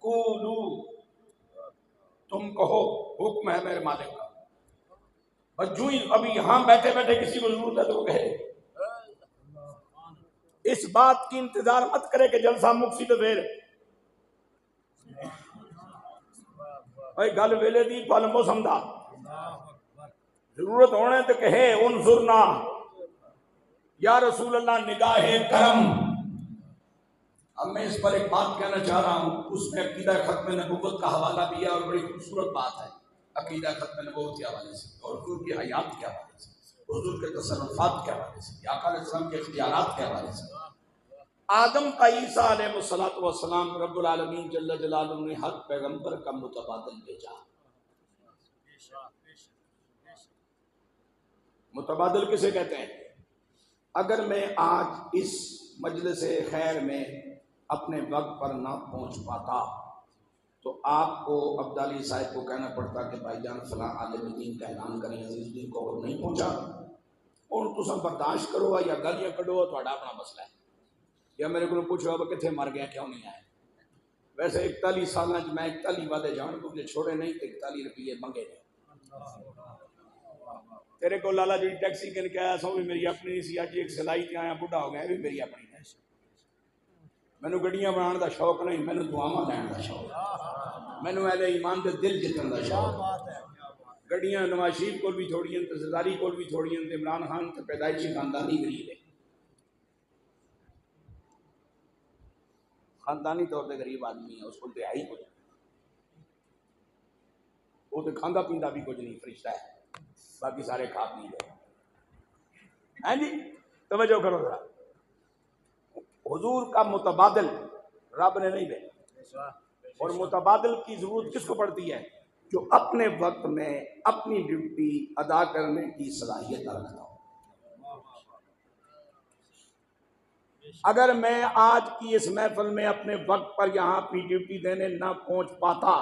قولو، تم کہو، حکم ہے میرے مالک کا، بس جو ہی ابھی یہاں بیٹھے بیٹھے کسی کو ضرورت ہے تو وہ کہے، اس بات کی انتظار مت کرے کہ جلسہ مکسی تو پھر بھائی گل ویلے دی پل موسم دا، ضرورت ہونے تو کہے انظرنا یا رسول اللہ نگاہ کرم۔ اب میں اس پر ایک بات کہنا چاہ رہا ہوں، اس میں عقیدہ ختم نبوت کا حوالہ بھی ہے اور بڑی خوبصورت بات ہے عقیدہ ختم نبوت کے حوالے سے اور حضور کی حیات کے حوالے سے، حضور کے تصرفات کے حوالے سے، آقا علیہ السلام کے اختیارات کے حوالے سے۔ آدم کا عیسیٰ علیہ السلام رب العالمین جل جلالہ نے ہر پیغمبر کا متبادل بھیجا۔ متبادل کسے کہتے ہیں؟ اگر میں آج اس مجلس خیر میں اپنے وقت پر نہ پہنچ پاتا تو آپ کو عبدالی صاحب کو کہنا پڑتا کہ بھائی جان فلاں عالم دین کا اعلان کریں، عزیز دین کو نہیں پہنچا، اور تساں برداشت کرو یا گالیاں کڈو، تہاڈا اپنا مسئلہ ہے۔ یا میرے کو پوچھو اب کتنے مر گیا کیوں نہیں آئے؟ ویسے 41 سالاں میں 41 والے جان کو چھوڑے نہیں تے 41 روپیے منگے نے۔ تیرے کو لالا جی ٹیکسی کن کے آیا سو بھی میری اپنی نہیں سی، اج ایک سلائی تے آیا بڈھا ہو گیا بھی میری اپنی نہیں۔ مینوں گڈیاں بنان دا شوق نہیں، مینوں دعاواں لین دا شوق، مینوں اہل ایمان دے دل جتن دا شوق۔ گڈیاں نواز شریف کول بھی تھوڑیاں تے زرداری کول بھی تھوڑیاں تے عمران خان تے پیدائشی خاندانی غریب ہے، خاندانی طور پہ غریب آدمی ہے، اس کو دہائی کچھ نہیں، وہ تو کھانا پیندا بھی کچھ نہیں، فرشتہ ہے، باقی سارے کھا پی گئے۔ ہاں جی توجہ کرو ذرا، حضور کا متبادل رب نے نہیں بھیجا، اور متبادل کی ضرورت کس کو پڑتی ہے؟ جو اپنے وقت میں اپنی ڈیوٹی ادا کرنے کی صلاحیت رکھتا ہو۔ اگر میں آج کی اس محفل میں اپنے وقت پر یہاں اپنی ڈیوٹی دینے نہ پہنچ پاتا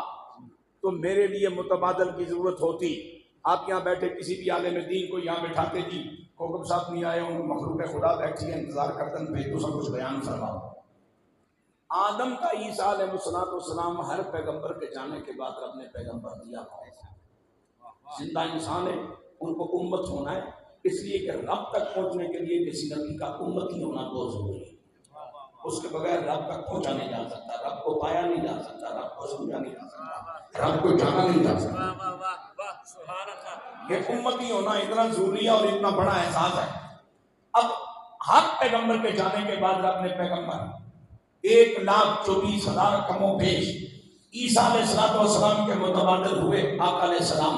تو میرے لیے متبادل کی ضرورت ہوتی۔ آپ یہاں بیٹھے کسی بھی عالم دین کو یہاں بٹھاتے، جی کوکب صاحب نہیں آئے ہوں، مخلوق خدا بیٹھی ہے انتظار کرتن پہ تو سب کچھ بیان فرماؤ۔ آدم کا عیسیٰ علیہ السلام ہر پیغمبر کے جانے کے بعد رب نے پیغمبر دیا، زندہ انسان ہے، ان کو امت ہونا ہے، اس لیے کہ رب تک پہنچنے کے لیے کسی نبی کا امتی ہونا بہت ضروری ہے۔ اس کے بغیر رب تک پہنچا نہیں جا سکتا، رب کو پایا نہیں جا سکتا، رب کو سمجھا نہیں جا سکتا، رب کو جانا نہیں جا سکتا۔ یہ امتی ہونا اتنا ضروری ہے اور اتنا بڑا احساس ہے۔ اب ہر پیغمبر کے جانے کے بعد رب نے پیغمبر 1,24,000 کم و بیش
عیسیٰ علیہ السلام کے متبادل ہوئے آقا علیہ السلام،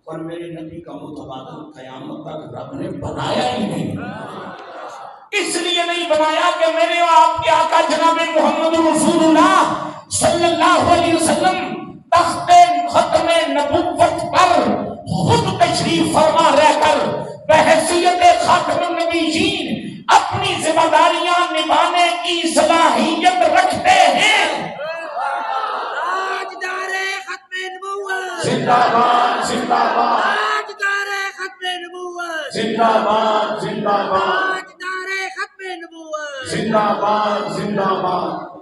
اور میرے نبی کا متبادل قیامت تک رب نے بنایا ہی نہیں۔ اس لیے نہیں بنایا کہ میرے اور آپ کے آقا جناب محمد رسول اللہ صلی اللہ علیہ وسلم تخت ختم نبوت پر خود تشریف فرما رہ کر بحیثیت خاتم النبیین اپنی ذمہ داریاں نبھانے کی صلاحیت رکھتے ہیں۔
تاجدار ختم نبوت،
زندہ باد زندہ باد،
تاجدار ختم نبوت،
زندہ باد زندہ باد،
تاجدار ختم نبوت،
زندہ باد زندہ باد۔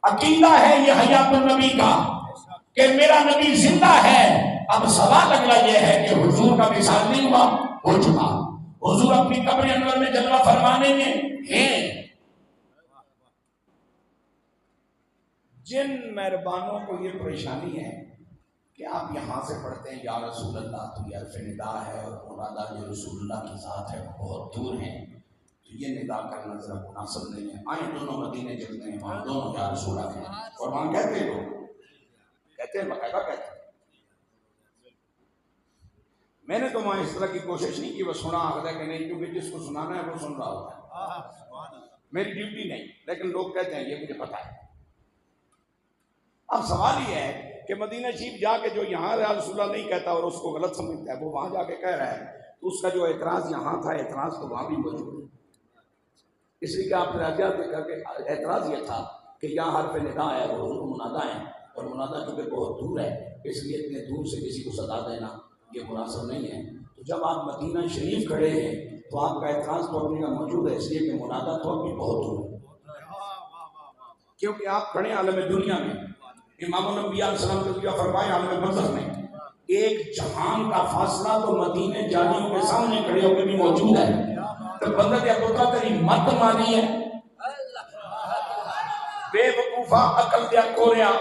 عقیدہ ہے یہ حیات النبی کا کہ میرا نبی زندہ ہے۔ اب سوال اگلا یہ ہے کہ حضور کا وصال نہیں ہوا، ہو چکا، حضور اپنی قبر انور میں جلوہ فرمانے میں ہیں۔ جن مہربانوں کو یہ پریشانی ہے کہ آپ یہاں سے پڑھتے ہیں یا رسول اللہ تو یہ حرف ندا ہے اور مرادہ جو رسول اللہ کی ذات ہے بہت دور ہیں، تو یہ ندا کرنا ذرا مناسب نہیں ہے۔ آئیں دونوں مدینے چلتے ہیں، وہاں دونوں یا رسول اللہ ہیں، اور وہاں کہتے ہیں لوگ، کہتے ہیں باقاعدہ کہتے ہیں۔ میں نے تو وہاں اس طرح کی کوشش نہیں کی وہ سنا آخر ہے کہ نہیں، کیونکہ جس کو سنانا ہے وہ سن رہا ہوتا ہے، میری ڈیوٹی نہیں، لیکن لوگ کہتے ہیں، یہ مجھے پتا ہے۔ اب سوال یہ ہے کہ مدینہ شریف جا کے جو یہاں رسول اللہ نہیں کہتا اور اس کو غلط سمجھتا ہے، وہ وہاں جا کے کہہ رہا ہے، تو اس کا جو اعتراض یہاں تھا، اعتراض تو وہاں بھی موجود ہے۔ اس لیے کہ آپ نے راجعات دیکھا کہ اعتراض یہ تھا کہ یہاں حرف ندا ہے اور حضور منادہ ہے، اور منادہ چونکہ بہت دور ہے، اس لیے اتنے دور سے کسی کو صدا دینا یہ مناسب نہیں ہے۔ تو جب آپ مدینہ شریف کھڑے ہیں تو آپ کا اعتراض تو اپنے کا موجود ہے، اس لیے کہ منادہ تو ابھی بہت دور ہے، کیونکہ آپ کھڑے عالم دنیا میں، امام الانبیاء علیہ السلام کے فرمائے عالم برزخ میں ایک جہان کا فاصلہ تو مدینے جانیوں کے سامنے کھڑے ہو کے بھی موجود ہے۔ تو بندہ دیا پترہ تیری مت مانی ہے، بے وقوفہ عقل دیا کوریا،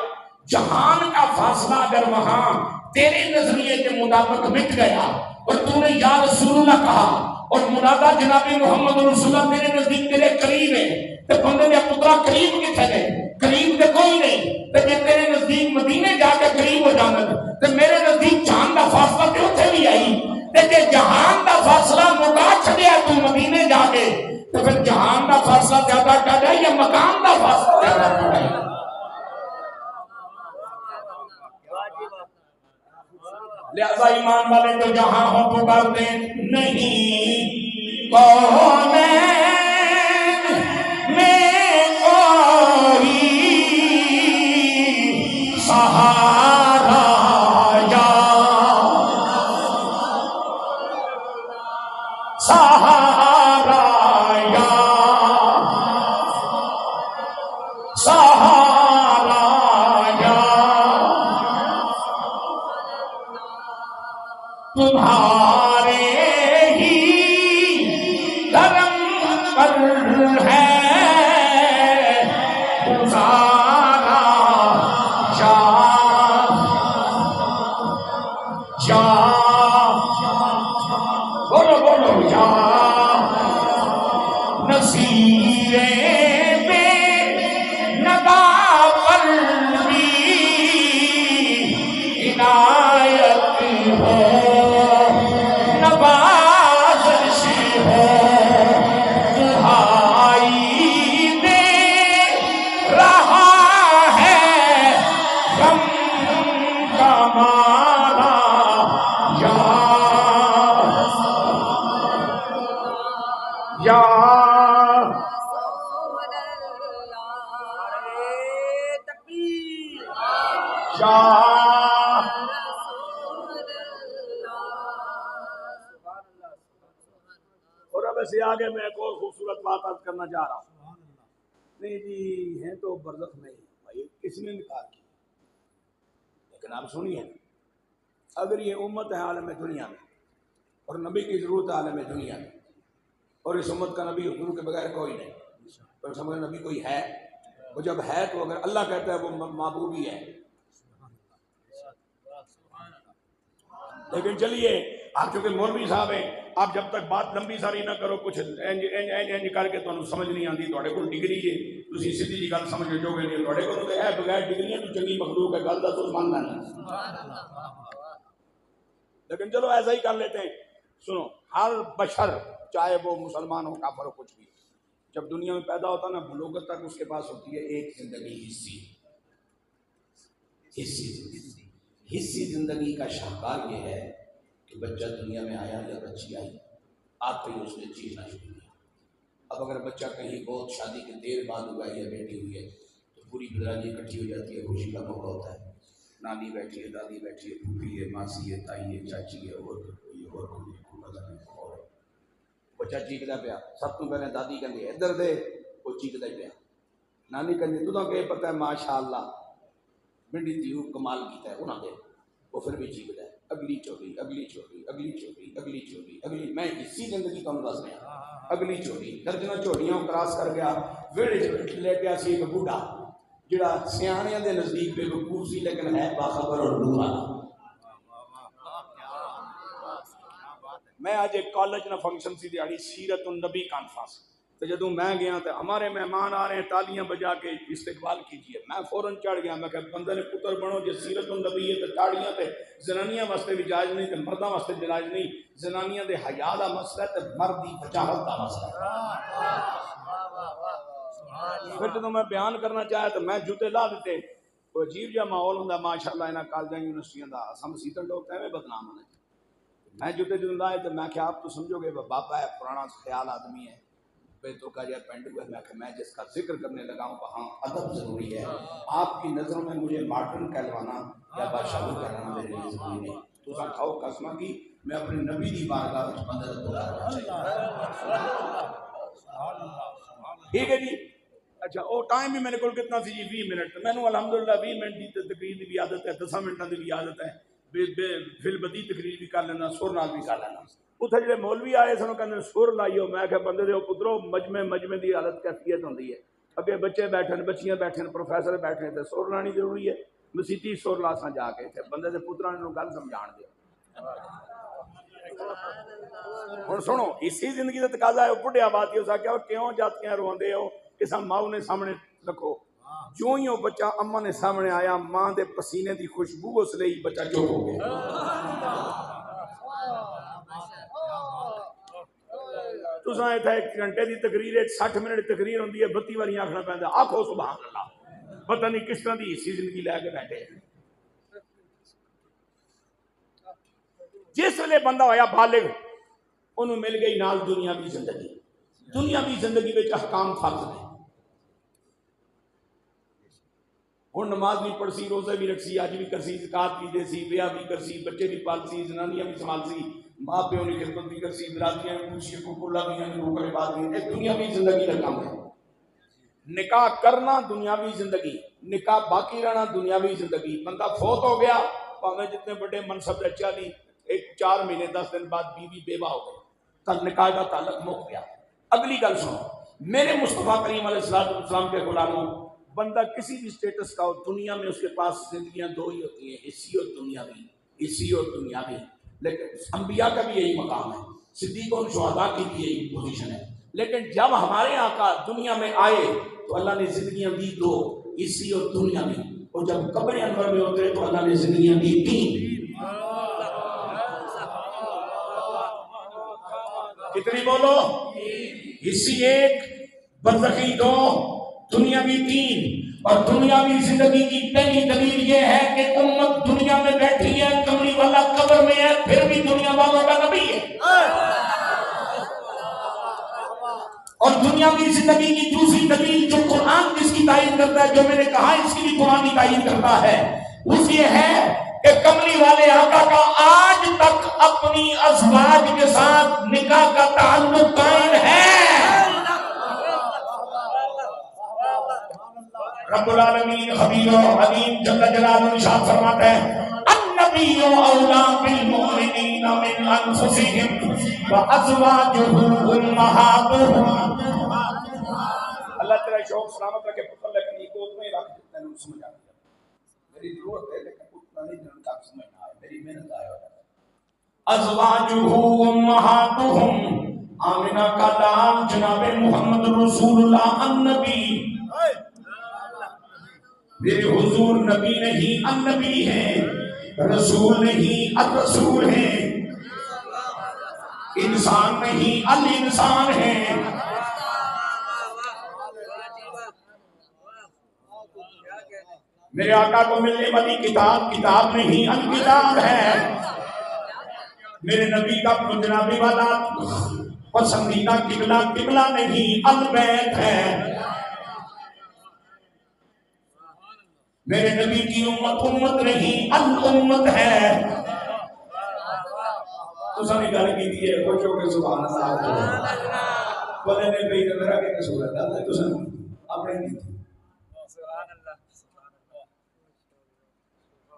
جہان کا فاصلہ اگر وہاں تیرے نظریے کے مطابق مٹ گیا اور تو نے یا رسول اللہ کہا اور منادہ جناب محمد رسول اللہ تیرے نزدیک تیرے قریب ہے، تو بندے دیا پترہ قریب کتنے گئے؟ قریب تو کوئی نہیں۔ تو جب تیرے نزدیک مدینے جا کے قریب ہو جانا تو میرے نزدیک جہان کا فاصلہ کیوں تھے بھی آئی؟ کہ جہان کا فاصلہ مکا چھڑیا تو مدینے جا کے، تو پھر جہان کا فاصلہ زیادہ کیا جائے یا مکان کا فاصلہ زیادہ کیا جائے؟ لہذا ایمان والے تو جہاں ہو پکارتے نہیں، کونین میں کوئی سہارا یا سہارا یا سہارا یا تمہارے ہی کرم پر ہے گزارا یا بولو بولو یا نصیر بے ندا پر بھی عنایت ہو، نوازش ہو، دہائی دے رہا ہے غم کا مارا یا
تکبیر،
یا اور اب ایسے آگے میں ایک اور خوبصورت بات عرض کرنا چاہ رہا ہوں۔ نہیں جی ہیں تو برزخ میں بھائی کس نے نکال کی، لیکن آپ سنیے، اگر یہ امت ہے عالم دنیا میں اور نبی کی ضرورت ہے عالم دنیا میں، اور اس امت کا نبی حضور کے بغیر کوئی نہیں، تو سمجھ نبی کوئی ہے، وہ جب ہے تو اگر اللہ کہتا ہے وہ محبوب ہی ہے۔ لیکن چلیے آپ چونکہ مولوی صاحب ہیں، آپ جب تک بات لمبی ساری نہ کرو، کچھ انج کر کے تو سمجھ نہیں آتی، تھوڑے کو ڈگری ہے
تسی سیدھی جی گل سمجھ جو گے نہیں تھوڑے کو تے ہے بغیر ڈگریاں تو چنگی مخلوق ہے گل دا تو ماننا نہیں لیکن چلو ایسا ہی کر لیتے ہیں سنو ہر بشر چاہے وہ مسلمان ہو کافر ہو کچھ بھی جب دنیا میں پیدا ہوتا نا بلوغت تک اس کے پاس ہوتی ہے ایک زندگی حصی زندگی کا شاہکار یہ ہے کہ بچہ دنیا میں آیا یا بچی آئی آتے ہی اس نے جینا شروع کیا اب اگر بچہ کہیں بہت شادی کے دیر بعد ہوا ہے یا بیٹی ہوئی ہے تو پوری برادری اکٹھی ہو جاتی ہے خوشی کا موقع ہوتا ہے نانی بیٹھی ہے دادی بیٹھی ہے پھوپھی ہے ماسی ہے تائی ہے چاچی ہے اور بچہ چیخدا پیا سب تو پہلے دادی کہندی ادھر دے وہ چیخدا پیا نانی کہندی تو کہ پتہ ہے ماشاء اللہ بنڈی تیو کمال کیتا ہے انہاں دے وہ پھر بھی چیخدا ہے اگلی چوری اگلی چوری اگلی چوری اگلی چوری اگلی میں اسی زندگی تو دس رہا اگلی چوری درجنوں چوریاں کراس کر گیا ویڑے لے گیا سی ایک بوڑھا جڑا سیاںیاں دے نزدیک بے وقوف سی لیکن ہے باخبر اور نور والا میں آج ایک کالج نہ فنکشن سی دیہڑی سیرت النبی کانفرنس تو جدوں میں گیا تو ہمارے مہمان آ رہے ہیں تالیاں بجا کے استقبال کیجیے میں فوراً چڑھ گیا میں کہ بندے نے پتر بنو جی سیرت النبی ہے تو تاڑیاں تے زنانیاں واسطے بھی جائز نہیں تو مرداں واسطے جائز نہیں زنانیاں دے حیا دا مسئلہ ہے تو مرد دی بچاوت دا مسئلہ ہے پھر جدوں میں بیان کرنا چاہیا تو میں جوتے لا دیتے وہ عجیب جہا ماحول ہوندا ماشاءاللہ انہاں کالجاں یونیورسٹیاں دا ہم سیتن لوگ ایویں بدنام ہونے میں جوتے جدوں لائے تو میں کہ آپ تو سمجھو گے بابا ہے پرانا خیال آدمی ہے بے تو کا جا پینڈ ہوا میں کہ میں جس کا ذکر کرنے لگا ہوں وہاں ادب ضروری ہے آپ کی نظروں میں مجھے ماڈرن کہلوانا یا بادشاہ کہلانا میرے لیے ضروری نہیں تو سا کھاؤ قسمہ کی میں اپنے نبی دی بارگاہ وچ بندہ بلا ٹھیک ہے جی اچھا وہ ٹائم بھی میرے کو کتنا سی جی 20 منٹ میں نے الحمدللہ 20 منٹ کی تقریر دی بھی عادت ہے 10 منٹاں دی بھی عادت ہے فل بدی تقریر بھی کر لینا سر نال بھی کر لینا اتنے جڑے مولوی آئے سن کہتے سر لائیو میں کہ بندے دے پترو مجمے دی حالت کیفیت ہوندی ہے اگے بچے بیٹھے بچیاں بیٹھے پروفیسر بیٹھے تے سر لانی ضروری ہے مسیتی سر لاساں جا کے تے بندے دے پتراں نوں گل سمجھان دے ہن سنو اسی زندگی دا تقاضا ہے بڈھیا بات یہ سا کہ کیوں جاتیاں روندے ہو کہ سب ماں نے سامنے رکھو جو ہی وہ بچہ اماں نے سامنے آیا ماں دے پسینے دی خوشبو اس لیے بچہ چپ ہو گیا تساں ایتھے ایک گھنٹے دی تقریر 60 منٹ تقریر ہوندی ہے 32 واری آکھنا پیندا آکھو سبحان اللہ پتہ نہیں کس طرح دی اسی زندگی لے کے بیٹھے جس ویلے بندہ ہویا بالغ انہوں مل گئی نال دنیاوی زندگی وچ احکام فرض نے ہن نماز بھی پڑھ سی روزے بھی رکھ سی اج بھی کر سی زکات بھی دے سی بیاہ بھی کر سی بچے بھی پال سی زنانیاں بھی سنبھال سی ماں پیو کی خدمت بھی کر سی برادریاں بھی پوچھی کو اللہ بھی روکے بات بھی ایک دنیاوی زندگی کا کام ہے نکاح کرنا دنیاوی زندگی نکاح باقی رہنا دنیاوی زندگی بندہ فوت ہو گیا پاویں جتنے بڑے منصب رچا لی ایک 4 مہینے 10 دن بعد بیوی بیوہ ہو گئی تب نکاح کا تعلق مک گیا اگلی گل سنو میرے مصطفیٰ کریم علیہ السلام کے غلاموں بندہ کسی بھی سٹیٹس کا ہو دنیا میں اس کے پاس زندگیاں دو ہی ہوتی ہیں حصی اور دنیاوی لیکن انبیاء کا بھی یہی مقام ہے صدیق اور شہداء کی بھی یہی پوزیشن ہے لیکن جب ہمارے آقا دنیا میں آئے تو اللہ نے زندگیاں دی دو حصی اور دنیاوی اور جب قبر انور میں ہوتے تو اللہ نے زندگیاں دی 3 کتنی بولو حصی 1 برزخی 2 دنیاوی 3 اور دنیاوی زندگی کی پہلی دلیل یہ ہے کہ امت دنیا میں بیٹھی ہے کملی والا قبر میں ہے پھر بھی دنیا والوں کا نبی ہے اور دنیاوی زندگی کی دوسری دلیل جو قرآن جس کی تائید کرتا ہے جو میں نے کہا اس کی بھی قرآن کی تائید کرتا ہے اس یہ ہے کہ کملی والے آقا کا آج تک اپنی ازواج کے ساتھ نکاح کا تعلق قائم ہے رب العالمین خبیر و علیم جل جلالہ ارشاد فرماتا ہے النبی اولا بالمؤمنین من انفسهم وازواجہ امہاتہم اللہ تیرا شوق سلامت رکھے پتر لیکن یہ کو اتنا ہی رکھ دیتا ہے سمجھ آ گیا میری ضرورت ہے لیکن اتنا نہیں جن تک سمجھ نہ آئے میری محنت آیا ازواجہ امہاتہم آمنہ کا نام جناب محمد رسول اللہ النبی میرے حضور نبی نہیں النبی ہیں، رسول نہیں الرسول ہیں، انسان نہیں الانسان ہیں۔ میرے آقا کو ملنے والی کتاب کتاب نہیں الکتاب ہے۔ میرے نبی کا پنجابی والا پسندیدہ قبلہ قبلہ نہیں البیت ہے۔ میرے نبی کی امت امت نہیں الامت ہے۔ تو سبھی گل کی دی ہے خوشو کے سبحان اللہ بولے نے بھئی میرا کہ قصور ہے اللہ تو سن اپنے کی تھی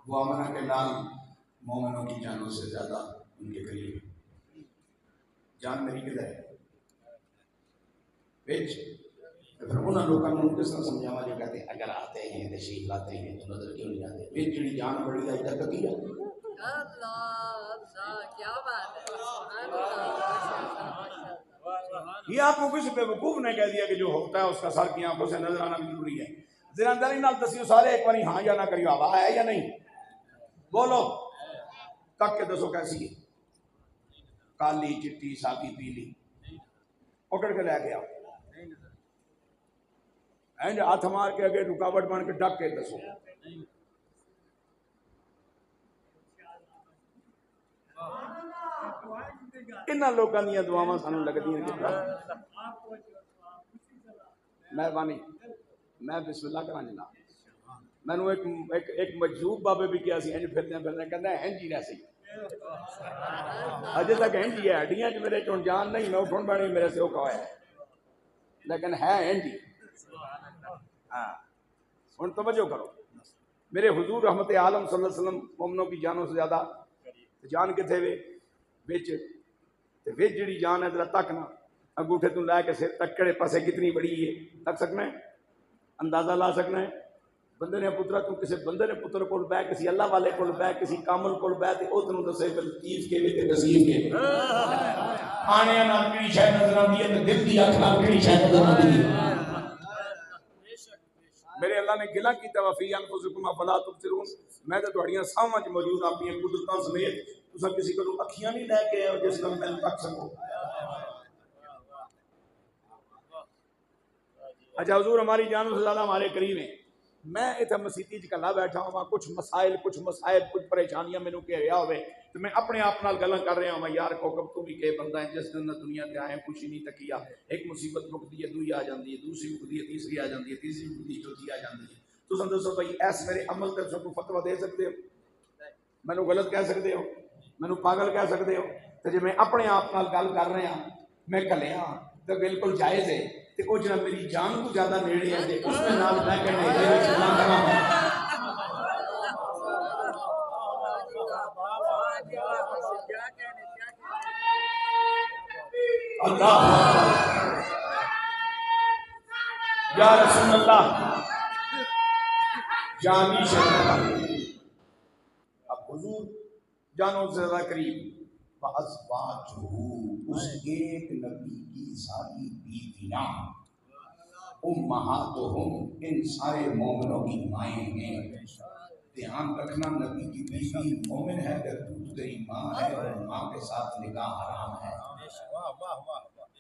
وہ آمنہ کے لال مومنوں کی جانوں سے زیادہ ان کے قریب جان میری کدھر ہے بیچ پھر انہاں لوگوں نے کس طرح سمجھاوا جو کہتے ہیں اگر آتے ہیں تشریف لاتے ہیں تو نظر کیوں نہیں آتے بیچ جڑی جان بڑی ہے تک کی ہے
کیا بات ہے
یہ آپ کو کسی بیوقوف نے کہہ دیا کہ جو ہوتا ہے اس کا سر کی آنکھوں سے نظر آنا بھی ضروری ہے ذرا اندر نال دسیو سارے ایک باری ہاں یا نہ کریو ہوا ہے یا نہیں بولو تک کے دسو کیسی ہے کالی چٹی ساکی پیلی پکڑ کے لے کے آؤ اینڈ ہاتھ مار کے اگے رکاوٹ بن کے ڈک کے دسو انہاں لوگاں دیاں دعاواں سانوں لگدیاں کہ مہربانی میں بسم اللہ کراں جناب مینوں ایک مجذوب بابے بھی کیا سی انج پھردے کہندا ہے ہنجی رہ سی اجے تک ہنجی ہے ہڈیاں چ میرے چون جان نہیں میں اٹھن بانی میرے سے اوکھا ہے لیکن ہے ہنجی ہاں ہن توجہ کرو میرے حضور رحمت عالم صلی اللہ علیہ وسلم مومنوں کی جانوں سے زیادہ جان کتنے وے وچ تے وچ جڑی جان ہے ذرا تک نہ انگوٹھے تو لے کے سر تک کڑے پاسے کتنی بڑی ہے تک سکنا ہے اندازہ لا سکنا ہے بندے نے پترا تو کسی بندے نے پتر کول بہ کسی اللہ والے کول بہ کسی کامل کول بہ تے او تینوں دسے کہ لطیف کے تے نصیب کے آنے نال کیڑی شے نظر آندی ہے تے دل دی اکھ نال کیڑی شے نظر آندی ہے میرے اللہ نے گلا کیتا وفی انفسکم افلا تبصرون میں تے تہاڈیاں سامنے وچ موجود اپنی قدرتاں سمیت تساں کسی کولوں اکھیاں نہیں لے کے آئے جس نال میں تک سکو اچھا حضور ہماری جانوں سے زیادہ ہمارے قریب ہیں میں اتنے مسیتی کلا بیٹھا ہوا کچھ مسائل کچھ مصائب کچھ پریشانیاں مینوں گھیریا ہوئے تو میں اپنے آپ نال گلاں کر رہا ہوں یار کوکب تو بھی کہ بندہ ہے جس دن دنیا تے آئے خوشی نہیں تکیا ایک مصیبت مکتی ہے دوئی آ جاندی ہے دوسری مکتی ہے تیسری آ جاندی ہے تیسری مکتی ہے چوتھی آ جاندی ہے تو سن دسو بھائی ایس میرے عمل تے سب کو فتوی دے سکتے ہو مینوں غلط کہہ سکتے ہو مینوں پاگل کہہ سکتے ہو تے جے میں اپنے آپ نال گل کر رہا میں کلیا تو بالکل جائز ہے تے او جناب میری جان کو زیادہ نیڑے ہے تے اس میں نال میں کہنے دے وچ نہ کراں اللہ یا رسول اللہ جانی شرح اب حضور جانوں سے زیادہ قریب وَأَزْوَاجُهُ اس ایک نبی کی ساری بیویاں امہاتہم ان سارے مومنوں کی مائیں ہیں دھیان رکھنا نبی کی بیوی مومن ہے اگر تو تیری ماں ہے اور ماں کے ساتھ نکاح حرام ہے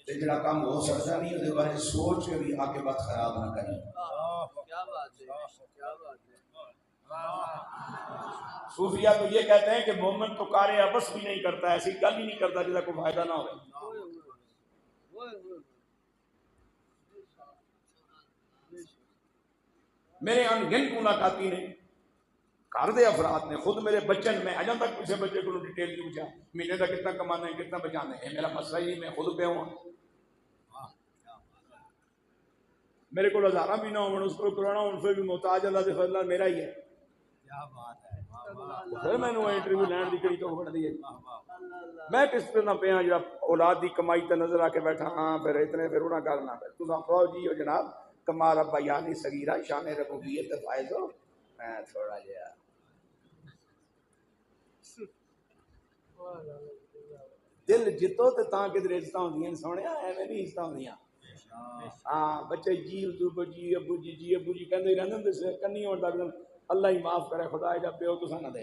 تے جڑا کام ہو سکتا نہیں اس بارے سوچ کے بھی آگے بات خراب نہ کریں
کیا بات ہے کیا بات ہے
صوفیہ تو یہ کہتے ہیں کہ مومن تو کار عبث بھی نہیں کرتا ایسی گل ہی نہیں کرتا جس کا کوئی فائدہ نہ ہو میرے انگن ملاقاتی نے گھر دے افراد نے خود میرے بچن میں اجاں تک کسی بچے کو ڈیٹیل نہیں پوچھا مہینے کا کتنا کمانا ہے کتنا بچانا ہے میرا مسئلہ ہی نہیں میں خود پہ ہوں میرے کو ہزاراں بھی نہ ہوں اس کو کرونا ان سے بھی محتاج اللہ سے فضل میرا ہی ہے کیا بات ہے پھر میں نے انٹرویو لین دی کڑی تو بڑھ دی ہے میں کس طرح پہ ہاں جڑا اولاد دی کمائی تے نظر آ کے بیٹھا ہاں پھر اتنے پھر انہاں کرنا پھر تساں کہو جی او جناب کما رب یعنی صغیرہ شان ربوبیت فائز ہو میں تھوڑا جہا دل جتو تے تاں کدھر عزتاں ہوندیاں سونے ایویں نہیں عزتاں ہوندیاں ہاں بچے جی ابو جی ابو جی جی ابو جی کہندے رہندے ہوں تے کنی ہون لگ جان اللہ ہی معاف کرے خدا جا پیو تساں نہ دے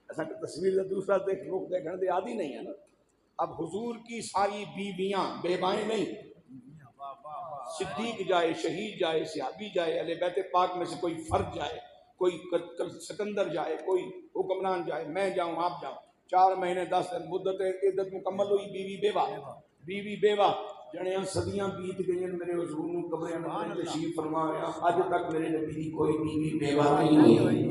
ایسا کہ تصویر کا دوسرا دیکھ لوگ دیکھنے دے عادی نہیں ہے نا. اب حضور کی ساری بیویاں بیوائیں نہیں، صدیق جائے، شہید جائے، صحابی جائے، اہل بیت پاک میں سے کوئی فرد جائے، کوئی سکندر جائے، کوئی حکمران جائے، میں جاؤں آپ جاؤں، 4 مہینے 10 دن مدت عدت مکمل ہوئی، بیوی بیوہ جڑیاں صدیاں بیت گئی ہیں میرے حضور نو قبر انور میں تشریف فرمایا، اج تک میرے نبی دی کوئی بیوی بیوہ نہیں ہوئی.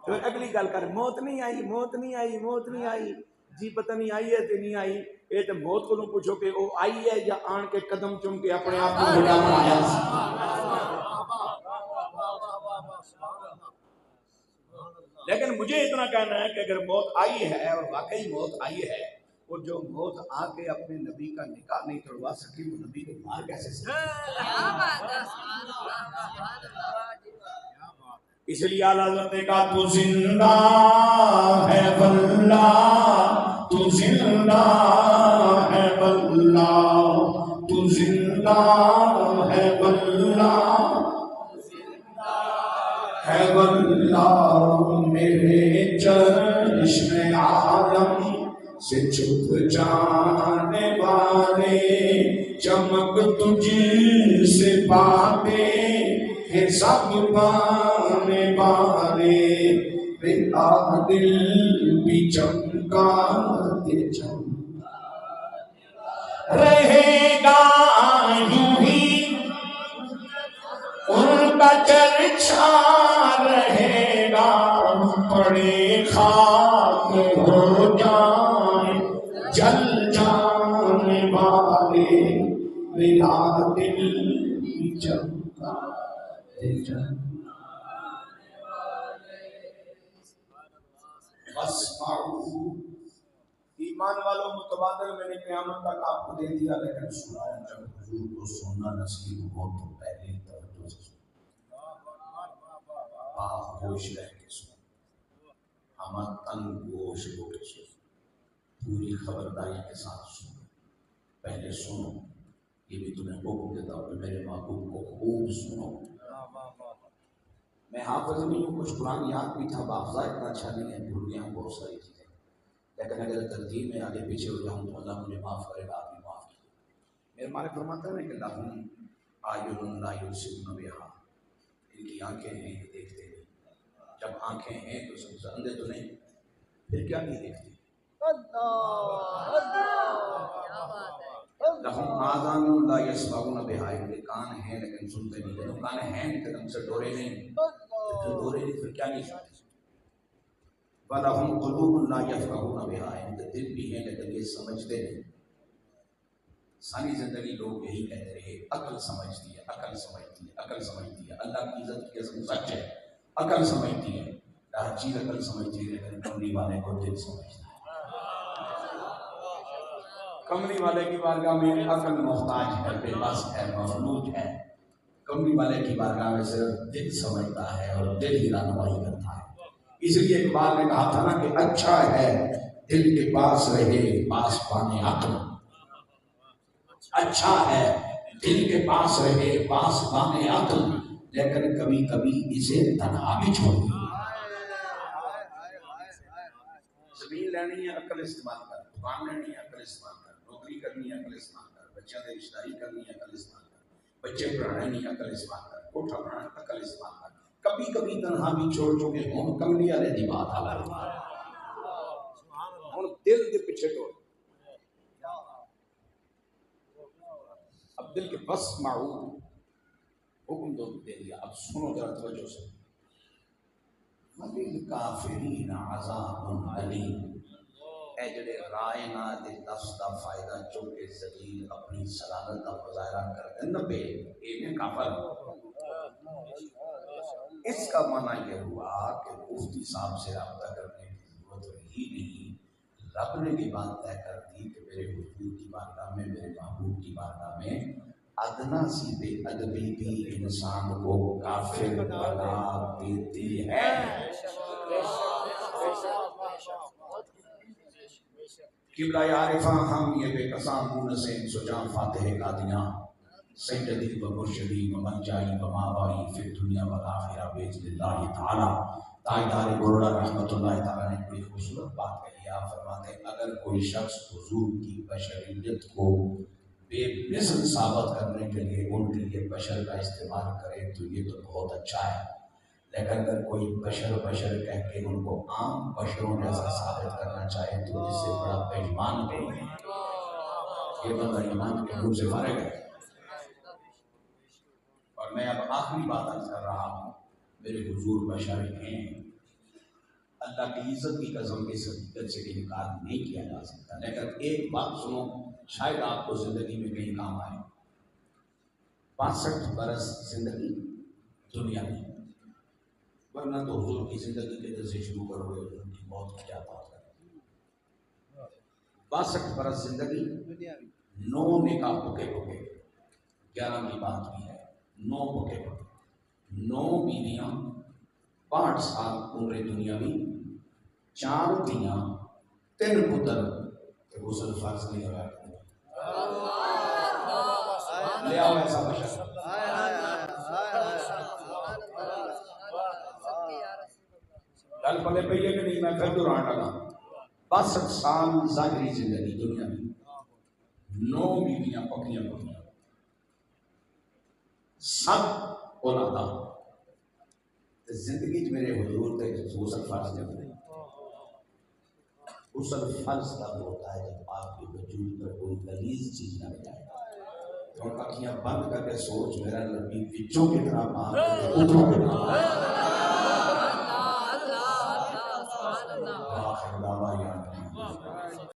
پھر اگلی گل کر موت نہیں آئی، موت نہیں آئی، موت نہیں آئی. جی پتہ نہیں آئی ہے کہ نہیں آئی، یہ تو موت کو پوچھو کہ وہ آئی ہے یا آن کے قدم چوم کے اپنے آپ کو بڑا بنایا. لیکن مجھے اتنا کہنا ہے کہ اگر موت آئی ہے اور واقعی موت آئی ہے، اور جو موت آ کے اپنے نبی کا نکاح نہیں توڑوا سکی وہ نبی کو مار کیسے سکتی؟ اس لیے اعلیٰ حضرت نے کہا تو زندہ ہے واللہ، تو زندہ ہے واللہ، تو زندہ ہے واللہ، ہے واللہ میرے چشم عالم سے چھپ جانے والے، چمک تجھ سے پاتے ہیں سب پانے والے، میرا دل بھی چمکا دے چمکا رہے گا یوں ہی، ان کا چرچا رہے گا، پڑے خاک ہو جائیں جل جانے والے، میرا دل بھی چمکا دے جانے والے. واسمعوا، ایمان والوں متبادل میں نے قیامت تک آپ کو دے دیا، لیکن سناؤ جب حضور کو سننا نصیب ہو تو پہلے توجہ سے سنو، آغوش رہ کے سنو، ہمہ تن گوش ہو کے سنو، پوری خبرداری کے ساتھ سنو. پہلے سنو، یہ بھی تمہیں حکم دیتا ہوں کہ میرے محبوب کو خوب سنو. میں حافظ نہیں ہوں، کچھ قرآن یاد بھی تھا، حافظہ اتنا اچھا نہیں ہے، بھول گیا ہوں بہت ساری چیزیں، لیکن اگر ترتیب میں آگے پیچھے ہو جاؤں تو اللہ مجھے معاف کرے گا، آپ بھی معاف کیجیے. میرے مالک فرماتا ہے کہ لہم اعین لا یبصرون بہا، ان کی آنکھیں ہیں یہ دیکھتے نہیں. جب آنکھیں ہیں تو سب اندھے تو نہیں، پھر کیا نہیں دیکھتے. لہم آذان لا یسمعون بہا، ان کے کان ہیں لیکن سنتے نہیں. جب کان ہیں لیکن سے ڈورے نہیں، ڈورے نہیں پھر کیا نہیں سنتے. وَلَهُمْ قُلُوبٌ لَا يَفْقَهُونَ بِهَا، ان کے دل بھی ہیں لیکن یہ سمجھتے نہیں. ساری زندگی لوگ یہی کہتے رہے عقل سمجھتی ہے، عقل سمجھتی ہے، عقل سمجھتی ہے. اللہ کی عزت کی قسم سچ ہے، عقل سمجھتی ہے، ہر چیز عقل سمجھتی ہے، لیکن کملی والے کو دل سمجھتا ہے. کملی والے کی بارگاہ میں عقل محتاج ہے، بے بس ہے، مفلوج ہے. کملی والے کی بارگاہ میں صرف دل سمجھتا ہے اور دل ہی رہنمائی کرتا ہے. اس لیے اقبال نے کہا تھا نا کہ اچھا ہے دل کے پاس رہے پاس پانے عقل، اچھا ہے دل کے پاس رہے پاس پانے عقل، لیکن کبھی کبھی اسے تنہا بھی چھوڑ دے. زمین لینی ہے عقل استعمال کر، دکان لینی ہے عقل استعمال کر، نوکری کرنی ہے عقل استعمال کر، بچوں کی رشتہ داری کرنی ہے عقل استعمال کر، بچے پڑھانے نہیں عقل استعمال کر، کوٹھا بنانا عقل استعمال کر. کبھی کبھی تنہا بھی چھوڑ چکے ہوں، کملی والے دی بات آ رہی ہوں دل کے پیچھے ٹوڑ. اب دل کے بس معو حکم دے دیا، اب سنو ذرا توجہ سے. وَلِلْكَافِرِينَ عَذَابٌ أَلِيمٌ، اے جڑے رائے نہ دے لفظ دا فائدہ چوکے ذلیل اپنی سلالت کا مظاہرہ کر دیں نہ بے اینے کافر. اس کا معنی یہ ہوا کہ مفتی صاحب سے رابطہ کرنے کی ضرورت ہی نہیں. رب نے یہ بات طے کر دی کہ میرے حضور کی بارگاہ میں، میرے محبوب کی بارگاہ میں ادنا سی بے ادبی بھی انسان کو کافر بنا دیتی ہے.
قبلہ عارفہ ہم یہ بے قسام مون سے سجاں فاتح قادیاں سیدی و مرشدی و منجائی و ماوائی فی دنیا و آخرہ باذن اللہ تعالی۔ تاجدار بروڑا رحمت اللہ تعالیٰ نے بڑی خوبصورت بات کہی۔ آپ فرماتے ہیں اگر کوئی شخص حضور کی بشریت کو بے مثل ثابت کرنے کے لیے ان کے لیے بشر کا استعمال کرے تو یہ تو بہت اچھا ہے، لیکن اگر کوئی بشر کہہ کے ان کو عام بشروں جیسا ثابت کرنا چاہے تو اس سے بڑا بےایمان نہیں ہے، یہ بندہ ایمان کے نور سے فارغ ہے۔ اور میں اب آخری بات عرض کر رہا ہوں، میرے حضور بشر ہیں، اللہ کی عزت کی قسم اس حقیقت سے انکار نہیں کیا جا سکتا، لیکن ایک بات سنو شاید آپ کو زندگی میں کہیں کام آئے۔ 65 برس زندگی دنیا میں، ورنہ تو حضور کی زندگی کے در سے شروع کرو گے حضور کی موت کی کیا بات ہے۔ 62 برس زندگی، 9 نکاح پکے 11 کی بات بھی ہے، 9 پکے 9 بیویاں، 5 سال عمر دنیاوی، 4 دیاں، 3 پتر، غسل فرض نہیں ہوا۔ لے آؤ ایسا بشر، گل پلے پہ یہ کہ نہیں، میں پھر دوران لگا۔ 62 سال ظاہری زندگی دنیا میں، 9 بیویاں پکیاں سب اولادا، زندگی میرے حضور تے غسل فرض نہیں ہوتے۔ غسل فرض تب ہوتا ہے جب آپ کے وجود پر کوئی غلیظ چیز نہ جائے، اور اکھیاں بند کر کے سوچ میرا نبی بچوں کی طرح باہر اوپروں کے طرح